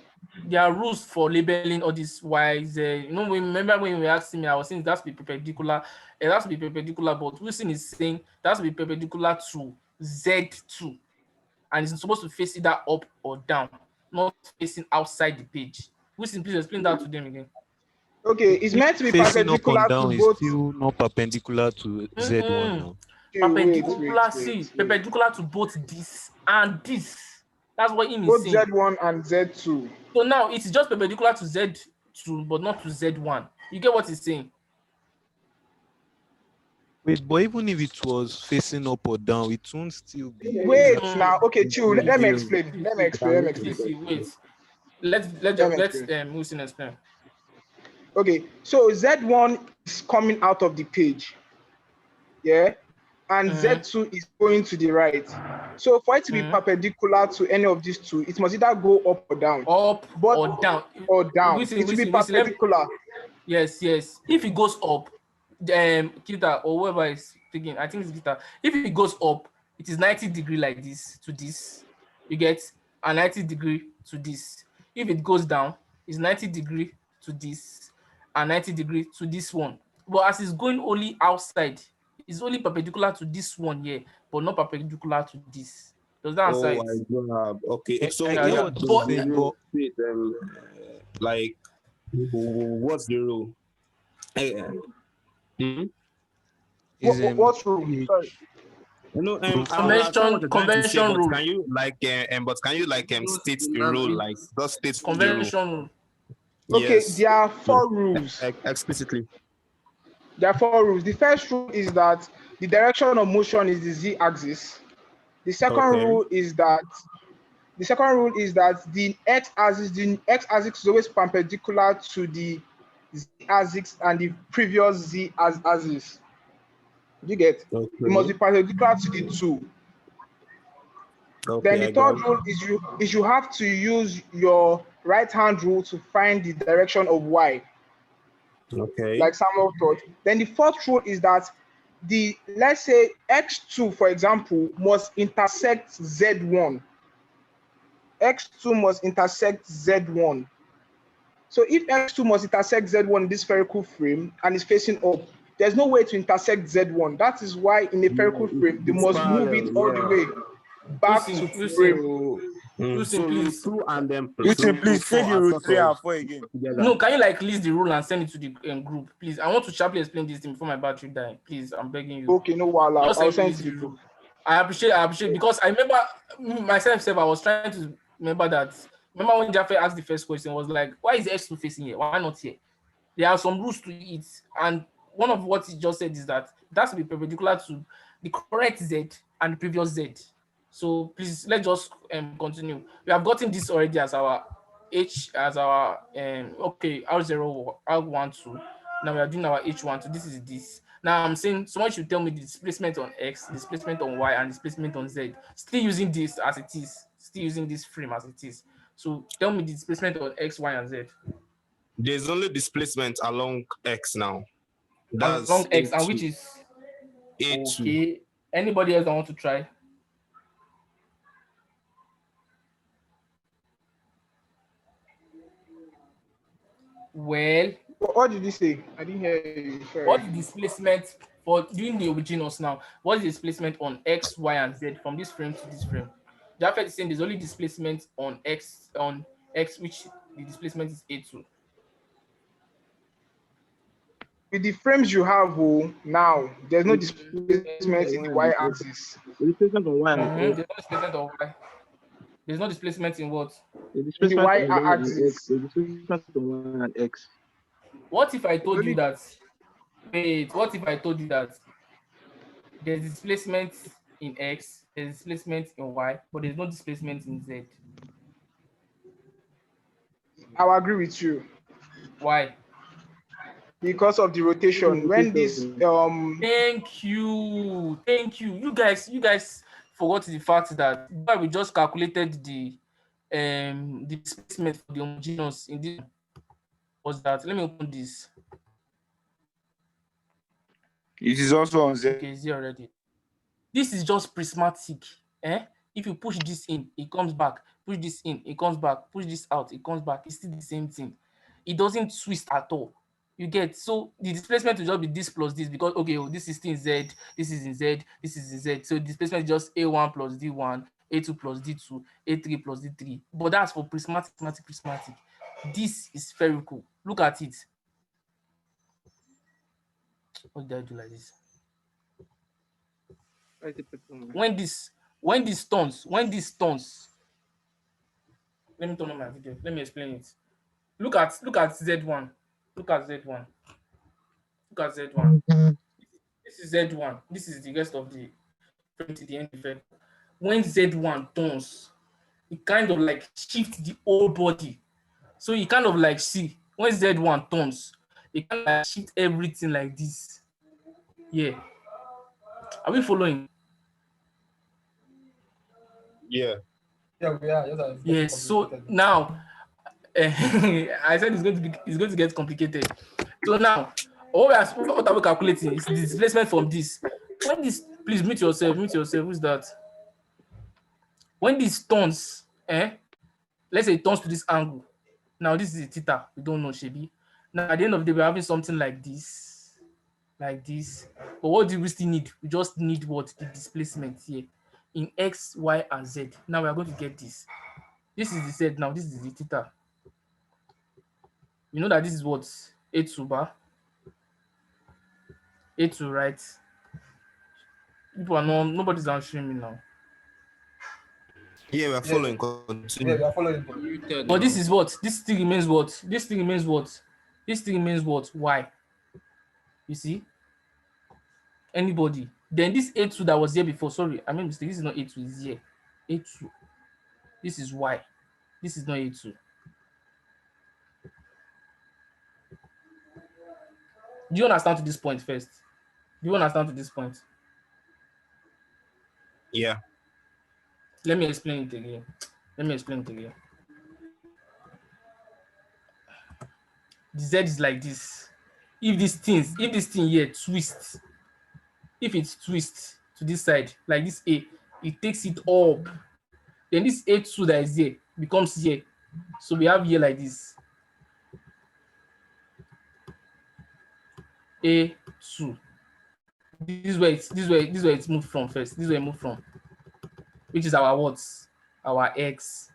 B: There are rules for labeling all these Y's. Remember when we were asking me, I was saying that's be perpendicular. It has to be perpendicular, but Wilson is saying that's be perpendicular to Z2, and it's supposed to face either up or down, not facing outside the page. Wilson, please explain that to them again.
M: Okay, it's meant to be perpendicular to both.
N: Is still not perpendicular to Z1 now.
B: Perpendicular to both this and this. That's what he means.
M: Both Z1 and Z2.
B: So now it's just perpendicular to Z2, but not to Z1. You get what he's saying?
N: Wait, but even if it was facing up or down, it won't still be.
M: Wait now. Okay, chill. Let me explain.
B: Wait. Let's Wilson explain.
M: Okay, so Z1 is coming out of the page. Yeah. And Z2 is going to the right. So for it to be perpendicular to any of these two, it must either go up or down.
B: Or down.
M: It will be perpendicular.
B: Yes. If it goes up, Kita or whoever is speaking, I think it's Kita. If it goes up, it is 90 degree like this to this. You get a 90 degree to this. If it goes down, it's 90 degree to this and 90 degree to this one. But as it's going only outside, it's only perpendicular to this one here, but not perpendicular to this. Does that answer it?
H: Okay. So like, what's the rule?
M: What's rule? Sorry.
B: Convention rule.
H: Can you state the rule? Like, just state
B: convention rule.
M: Okay, yes. There are 4 rules.
H: Explicitly.
M: There are 4 rules. The first rule is that the direction of motion is the z-axis. The second rule is that the x-axis is always perpendicular to the z-axis and the previous z-axis. You get? It must be perpendicular to the 2. Then the third rule is you have to use your right hand rule to find the direction of y.
H: Okay.
M: Like Samuel taught. Then the fourth rule is that let's say x2, for example, must intersect z1. X2 must intersect z1. So if x2 must intersect z1 in this spherical frame and is facing up, there's no way to intersect Z1. That is why in a spherical frame, they must move it all the way back to frame.
B: Houston, please.
H: 2 and then
D: Houston, please say the root 3 and 4 again.
B: No, can you like list the rule and send it to the group, please? I want to sharply explain this thing before my battery die. Please, I'm begging you.
M: Okay, no, I'll send it to the group.
B: I appreciate because I remember myself. I was trying to remember that. Remember when Jaffe asked the first question, was like, why is X2 facing here? Why not here? There are some rules to it, and one of what he just said is that it has to be perpendicular to the correct Z and the previous Z. So please let's just continue. We have gotten this already as our H as our okay R0 R12. Now we are doing our H12. This is this. Now I'm saying someone should tell me the displacement on X, displacement on Y, and displacement on Z. Still using this as it is. Still using this frame as it is. So tell me the displacement on X, Y, and Z.
H: There's only displacement along X now.
B: That's along X, and which is
H: A2.
B: Okay. Anybody else that want to try? Well,
M: what did you say? I didn't hear you. Sorry.
B: What is displacement for doing the homogeneous now? What is displacement on X, Y, and Z from this frame to this frame? Jafet is saying there's only displacement on X, which the displacement is A2.
M: With the frames you have now, there's no displacement in the y-axis.
L: Displacement on Y.
B: There's no displacement on Y. There's no displacement in what?
L: The y-axis. The displacement on Y and X.
B: What if I told you that? Wait, what if I told you that there's displacement in X, there's displacement in Y, but there's no displacement in Z?
M: I'll agree with you.
B: Why?
M: Because of the rotation. When this
B: Thank you. You guys forgot the fact that we just calculated the displacement for the homogeneous in this was that. Let me open this.
D: It is also on Z.
B: Okay, Z already. This is just prismatic. If you push this in, it comes back. Push this in, it comes back. Push this out, it comes back. It's still the same thing. It doesn't twist at all. You get, so the displacement will just be this plus this because okay, this is in Z, this is in Z, this is in Z. So displacement is just A1 plus D1, A2 plus D2, A3 plus D3. But that's for prismatic. This is spherical. Look at it. What did I do like this? When this turns, let me turn on my video. Let me explain it. Look at Z1. Look at Z1. This is Z1. This is the rest of the frame to the end effect. When Z1 turns, it kind of like shifts the whole body. So you kind of like see when Z1 turns, it kind of like shift everything like this. Yeah. Are we following?
H: Yeah.
C: Yeah, we are.
B: Yes. So now, I said it's going to get complicated. So now, what are we calculating? Is the displacement from this. When this, please mute yourself. Who's that? When this turns, let's say it turns to this angle. Now this is a theta. We don't know, Shebi. Now at the end of the day, we're having something like this. But what do we still need? We just need what? The displacement here in X, Y, and Z. Now we are going to get this. This is the Z. Now this is the theta. You know that this is what? A2 bar. A2, right? People are nobody's answering me now.
H: Yeah, we are following. Continue.
C: Yeah, we are following.
B: But this is what? This thing remains what? Why? You see? Anybody? Then this A2 that was here before, sorry, I mean mistake. This is not A2, it's here. A2. This is Y. This is not A2. Do you understand to this point first?
H: Yeah.
B: Let me explain it again. The Z is like this. If this thing here twists, if it twists to this side, like this A, it takes it up. Then this A2 that is here becomes here. So we have here like this. A2. This is where it's moved from first. This is where it moved from, which is our what? Our X.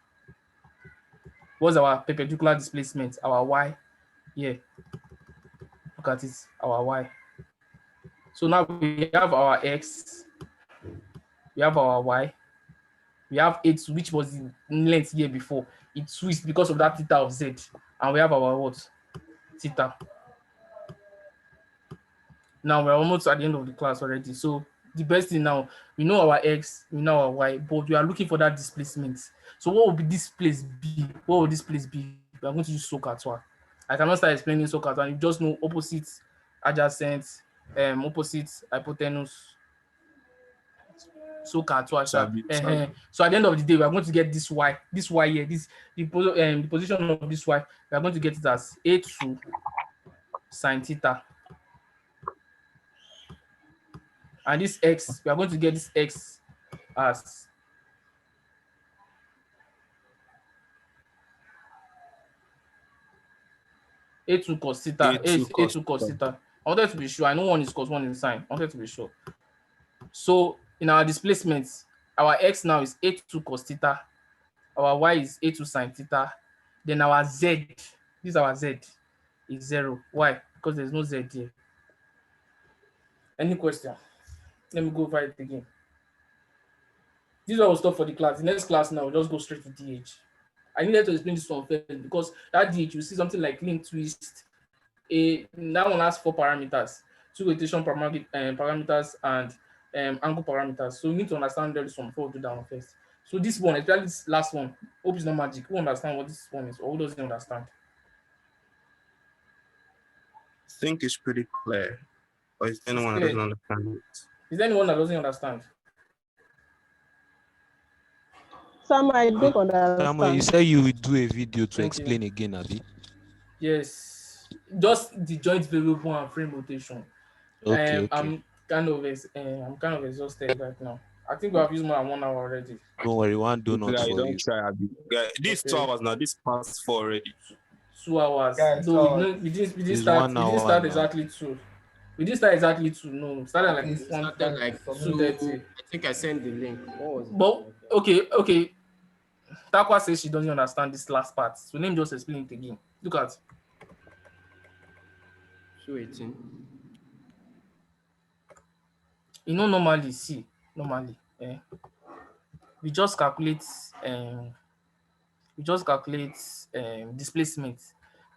B: What's our perpendicular displacement? Our Y. Yeah. Look at it. Our Y. So now we have our X. We have our Y. We have A2, which was the length here before. It twists because of that theta of Z. And we have our what? Theta. Now we're almost at the end of the class already. So the best thing now, we know our X, we know our Y, but we are looking for that displacement. So what will be this place be? What will this place be? We are going to use SOHCAHTOA. I cannot start explaining SOHCAHTOA. You just know opposite, adjacent, opposite, hypotenuse. SOHCAHTOA. So at the end of the day, we are going to get this Y here, the position of this Y. We are going to get it as A2 sine theta. And this X, we are going to get this X as A2 cos theta. A2 cos theta. I wanted to be sure. I know one is cos, one is sine. I wanted to be sure. So in our displacements, our X now is A2 cos theta. Our Y is A2 sine theta. Then our Z, this is our Z, is 0. Why? Because there's no Z here. Any question? Let me go over it again. This is what we'll stop for the class. The next class now, we'll just go straight to DH. I needed to explain this one first because that DH, you see something like link twist. That one has 4 parameters, 2 rotation parameters and angle parameters. So we need to understand this one before we do that one first. So this one, especially this last one, hope it's not magic. Who understand what this one is or who doesn't understand?
H: I think it's pretty clear. Or is there anyone that doesn't understand it?
B: Is there anyone that doesn't understand?
K: Sam, I don't understand.
N: Samuel, you said you will do a video to explain again, Abi?
B: Yes, just the joint variable and frame rotation.
N: Okay.
B: I'm kind of exhausted right now. I think we have used more than 1 hour already.
N: Don't worry, one donut for
H: don't
N: you.
H: try, Abi. This 2 hours now. This past 4 already.
B: 2 hours.
C: Guys,
B: we didn't start exactly 2. We didn't start exactly 2. No, we started like 2:30.
A: I think I sent the link.
B: But okay. Takwa says she doesn't understand this last part. So let me just explain it again. Look at
A: 218.
B: Normally, we just calculate displacement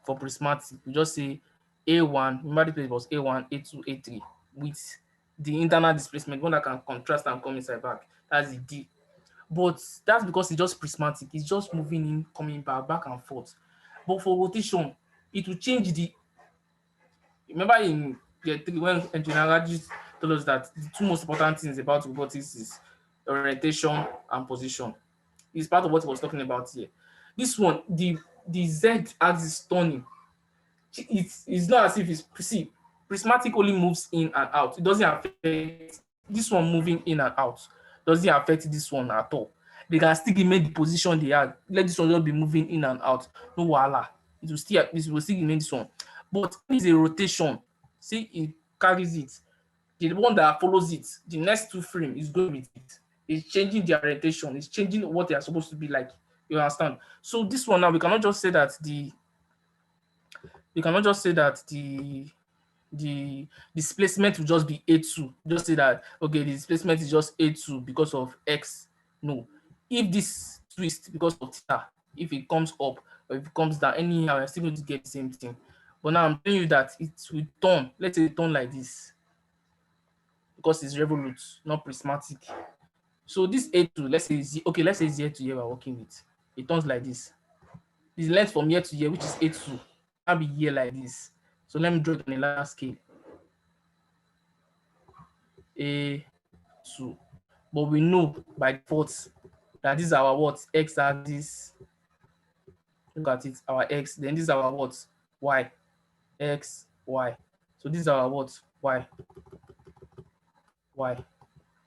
B: for prismatic. We just say A1, remember the place was A1, A2, A3 with the internal displacement, one that can contrast and come inside back. That's the D. But that's because it's just prismatic. It's just moving in, coming back and forth. But for rotation, it will change the. Remember in when engineers told us that the 2 most important things about robotics is orientation and position. It's part of what he was talking about here. This one, the Z axis turning, it's not as if it's prismatic only moves in and out. It doesn't affect this one moving in and out. Doesn't affect this one at all. They can still remain the position they are. Let this one just be moving in and out. No wahala. It will still remain this one. But when it's a rotation, see, it carries it. The one that follows it, the next 2 frames is going with it. It's changing the orientation. It's changing what they are supposed to be like. You understand? So this one now, we cannot just say that the displacement will just be A2. Just say that, okay, the displacement is just A2 because of X. No. If this twist because of theta, if it comes up or if it comes down, anyhow, you're still going to get the same thing. But now I'm telling you that it will turn. Let's say it turn like this because it's revolute, not prismatic. So this A2, let's say it's here to here we're working with. It turns like this. This length from here to here, which is A2, I'll be here like this. So let me draw it on a larger scale. A2. But we know by default that this is our what? X axis. Look at it, our X. Then this is our what? Y. X, Y. So this is our what? Y. Y.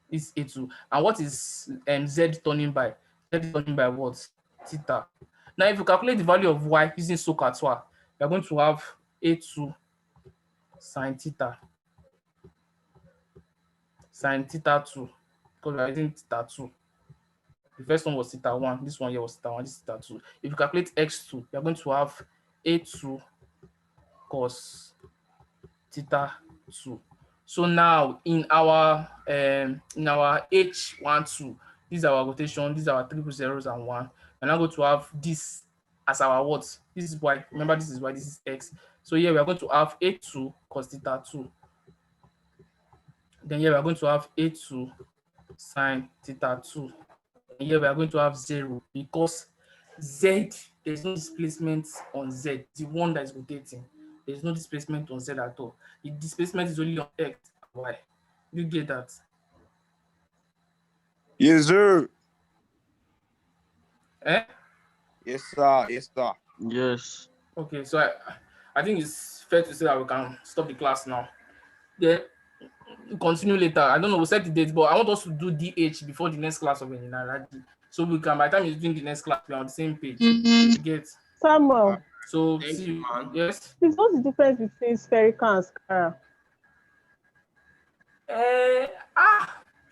B: This is A2. And what is Z turning by? Z turning by what? Theta. Now, if you calculate the value of Y using SOHCAHTOA, you're going to have A2 sine theta 2, because we're using theta 2. The first one was theta 1, this one here was theta 1, this is theta 2. If you calculate x2, you're going to have a2 cos theta 2. So now in our h12, this is our rotation, these are our triple zeros and 1. We're now going to have this as our what? This is y. Remember, this is y, this is x. So here we are going to have a2 cos theta 2. Then here we are going to have a2 sine theta 2. And here we are going to have 0 because z, there's no displacement on z, the one that is rotating. There's no displacement on z at all. The displacement is only on x and y. You get that?
D: Yes, sir.
B: Eh?
D: Yes, sir. Yes, sir.
L: Yes.
B: Okay, so I think it's fair to say that we can stop the class now. Yeah, continue later. I don't know, we'll set the date, but I want us to do DH before the next class of Engineering. So we can, by the time you're doing the next class, we're on the same page. You get?
K: Samuel,
B: So see you. Yes?
K: please, what's the difference between spherical and scalar?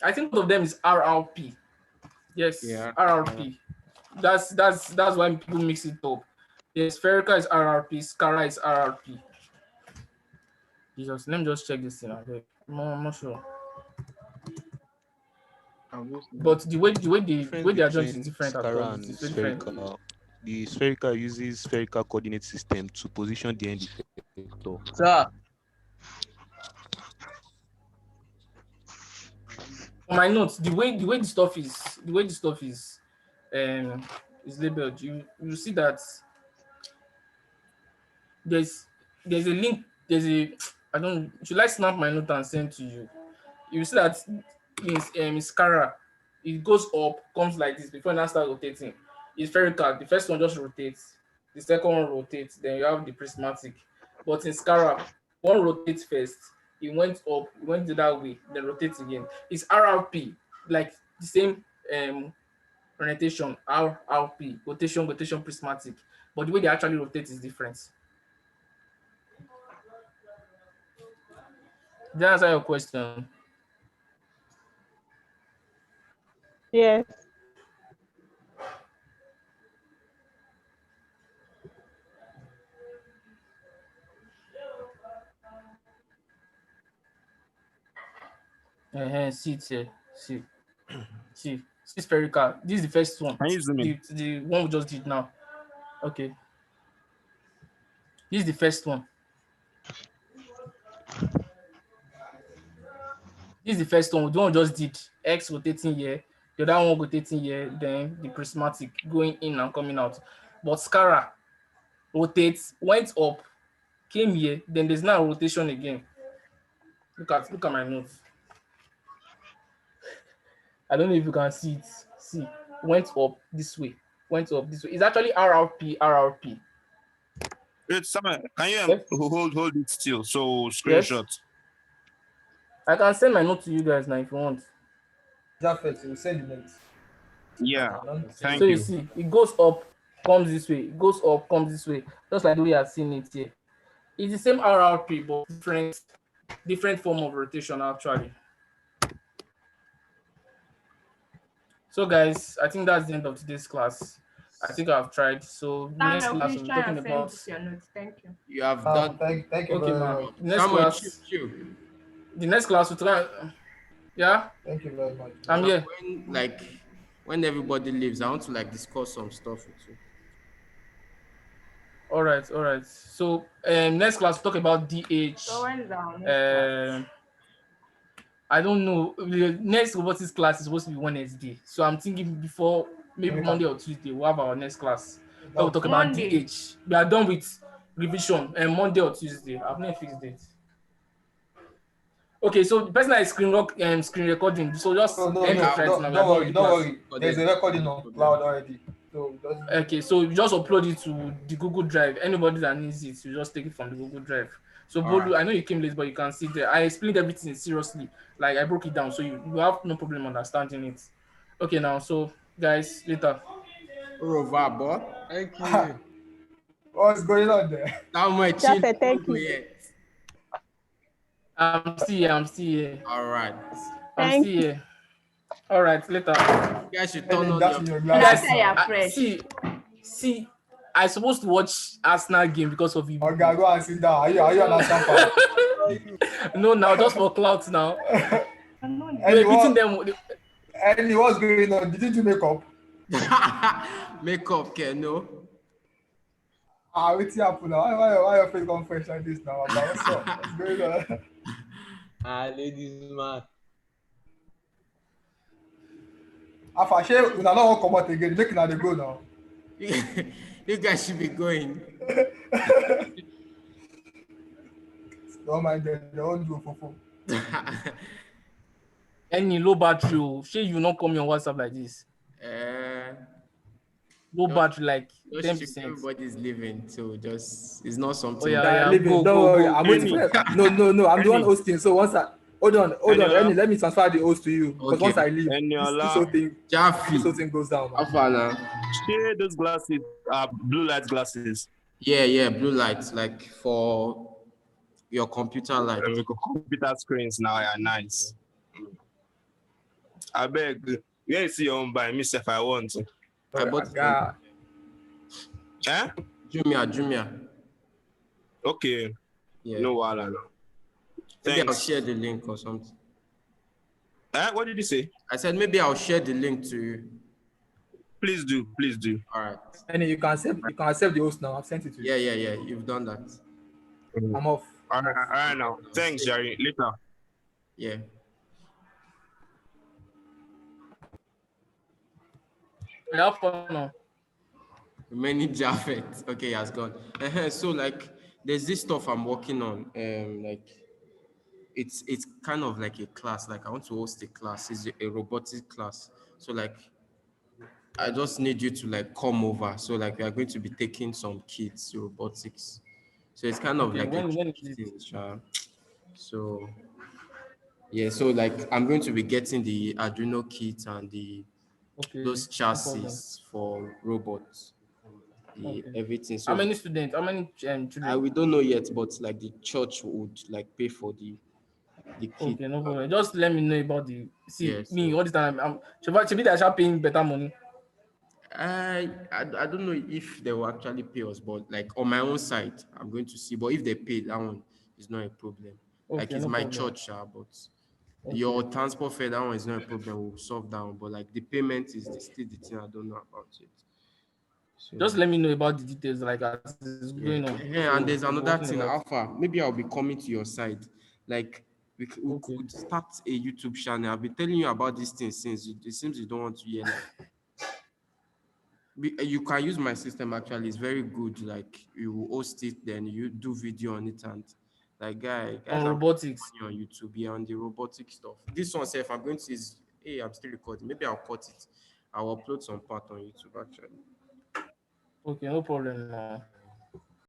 B: I think both of them is RRP. Yes,
A: Yeah.
B: RRP. That's why people mix it up. Yes, spherical is RRP, scalar is RRP. Jesus, let me just check this thing. I'm not sure. But the way they are joined is different at all.
N: And
B: It's different.
N: spherical. The spherical uses spherical coordinate system to position the end effector.
L: Sir.
B: On my notes, the way the stuff is labeled, you see that there's a link, should I snap my note and send to you? You see that in scalar, it goes up, comes like this before it now starts rotating. It's spherical, the first one just rotates, the second one rotates, then you have the prismatic. But in scalar, one rotates first, it went up, it went the other way, then rotates again. It's RRP, like the same orientation, RRP, rotation, prismatic. But the way they actually rotate is different. Did I answer your question?
K: Yes.
B: See it here. See spherical. This is the first one.
H: Can you zoom in?
B: The one we just did now. Okay. This is the first one. This is the first one. The one we just did. X rotating here. The other one rotating here. Then the prismatic going in and coming out. But scalar rotates, went up, came here. Then there's now a rotation again. Look at my notes. I don't know if you can see it. See, went up this way, went up this way. It's actually RRP.
H: Wait, Samuel, can you hold it still? So screenshot.
B: Yes. I can send my note to you guys now if you want.
C: Jafet, you send the notes.
H: Yeah, thank
B: so
H: you.
B: You see, it goes up, comes this way. It goes up, comes this way. Just like the way I've seen it here. It's the same RRP, but different form of rotation actually. So guys, I think that's the end of today's class. I think I've tried. So next class we'll be talking about.
J: Thank you.
A: You have done.
C: Thank you.
B: Okay,
C: very
B: man. Next class. The next class we'll try. Yeah.
C: Thank you very much.
B: I'm here.
A: When everybody leaves, I want to discuss some stuff with you.
B: All right. So next class we'll talk about DH.
J: So when is our next class?
B: I don't know. The next robotics class is supposed to be Wednesday. So I'm thinking before maybe Monday or Tuesday, we'll have our next class. We'll talk about DH. We are done with revision and Monday or Tuesday. I've not fixed date. Okay, so the person that is screen recording, so just
C: don't worry. There's a recording on cloud already.
B: Okay, so you just upload it to the Google Drive. Anybody that needs it, you just take it from the Google Drive. So Bolu, I know you came late, but you can see there. I explained everything seriously. Like I broke it down, so you have no problem understanding it. Okay, now, so guys, later.
A: Thank you.
C: What's going on there?
A: How much?
K: Thank you.
B: I'm still here. I'm still here.
A: All right.
B: I'm still here. All right, later.
A: You guys should turn on your
B: Guys,
J: fresh.
B: see, I supposed to watch Arsenal game because of you.
C: Okay, go and sit down. Are you an Arsenal fan?
B: No, now just for clout now.
C: Anyway,
B: beating them.
C: Anyway, what's going on? Did you do makeup?
A: Makeup, okay, no.
C: What's happening now? Why your face gone fresh like this now? What's up? What's going on?
L: Ladies man.
C: Afa, shey una no wan comot again. Make una dey go now.
A: You guys should be going.
C: Don't mind them. They won't do fofo.
B: Any low battery, shey you not come on WhatsApp like this. Low battery like 10%.
A: Everybody's leaving, so just it's not something.
B: Oh yeah,
C: Leaving. Don't worry. I'm waiting for no. I'm the one hosting. So once I hold on. Any, let me transfer the host to you because once I leave, this whole thing goes down.
H: Share those glasses, blue light glasses.
A: Yeah, blue lights, like for your computer light.
H: Computer screens now are nice. I beg, you see your own by me if I want to.
A: I bought Jumia.
H: Okay.
A: Yeah.
H: No wala.
A: Maybe I'll share the link or something.
H: What did you say?
A: I said maybe I'll share the link to you.
H: Please do.
A: All right.
C: And you can accept the host now. I've sent it to you.
A: Yeah. You've done that.
C: I'm off.
H: All right now. Thanks, Jerry. Later.
A: Yeah.
B: Yeah, for now.
A: Many Japheth. Okay, he has gone. So like there's this stuff I'm working on. Like it's kind of like a class. Like I want to host a class. It's a robotics class. So like I just need you to like come over. So like we are going to be taking some kids to robotics. So it's kind of like
B: when
A: so yeah, so like I'm going to be getting the Arduino kit and those chassis for robots. Everything. So
B: how many students? How many children?
A: We don't know yet, but like the church would like pay for the kit.
B: Okay, no problem. Just let me know about the
A: me
B: all the time. Should be that paying better money.
A: I don't know if they will actually pay us, but like on my own side, I'm going to see. But if they pay, that one is not a problem. Like it's my church, but your transport fare, that one is not a problem. We'll solve that one. But like the payment is still the thing I don't know about it. So,
B: just let me know about the details, like as it's going on.
A: Yeah, and there's another thing, Alpha. Maybe I'll be coming to your side. Like we could start a YouTube channel. I've been telling you about this thing since. It seems you don't want to hear that. You can use my system actually. It's very good. Like you host it, then you do video on it, and like guys
B: on robotics
A: on YouTube, on the robotic stuff. This one, if I'm going to I'm still recording. Maybe I'll cut it. I'll upload some part on YouTube actually.
B: Okay, no problem.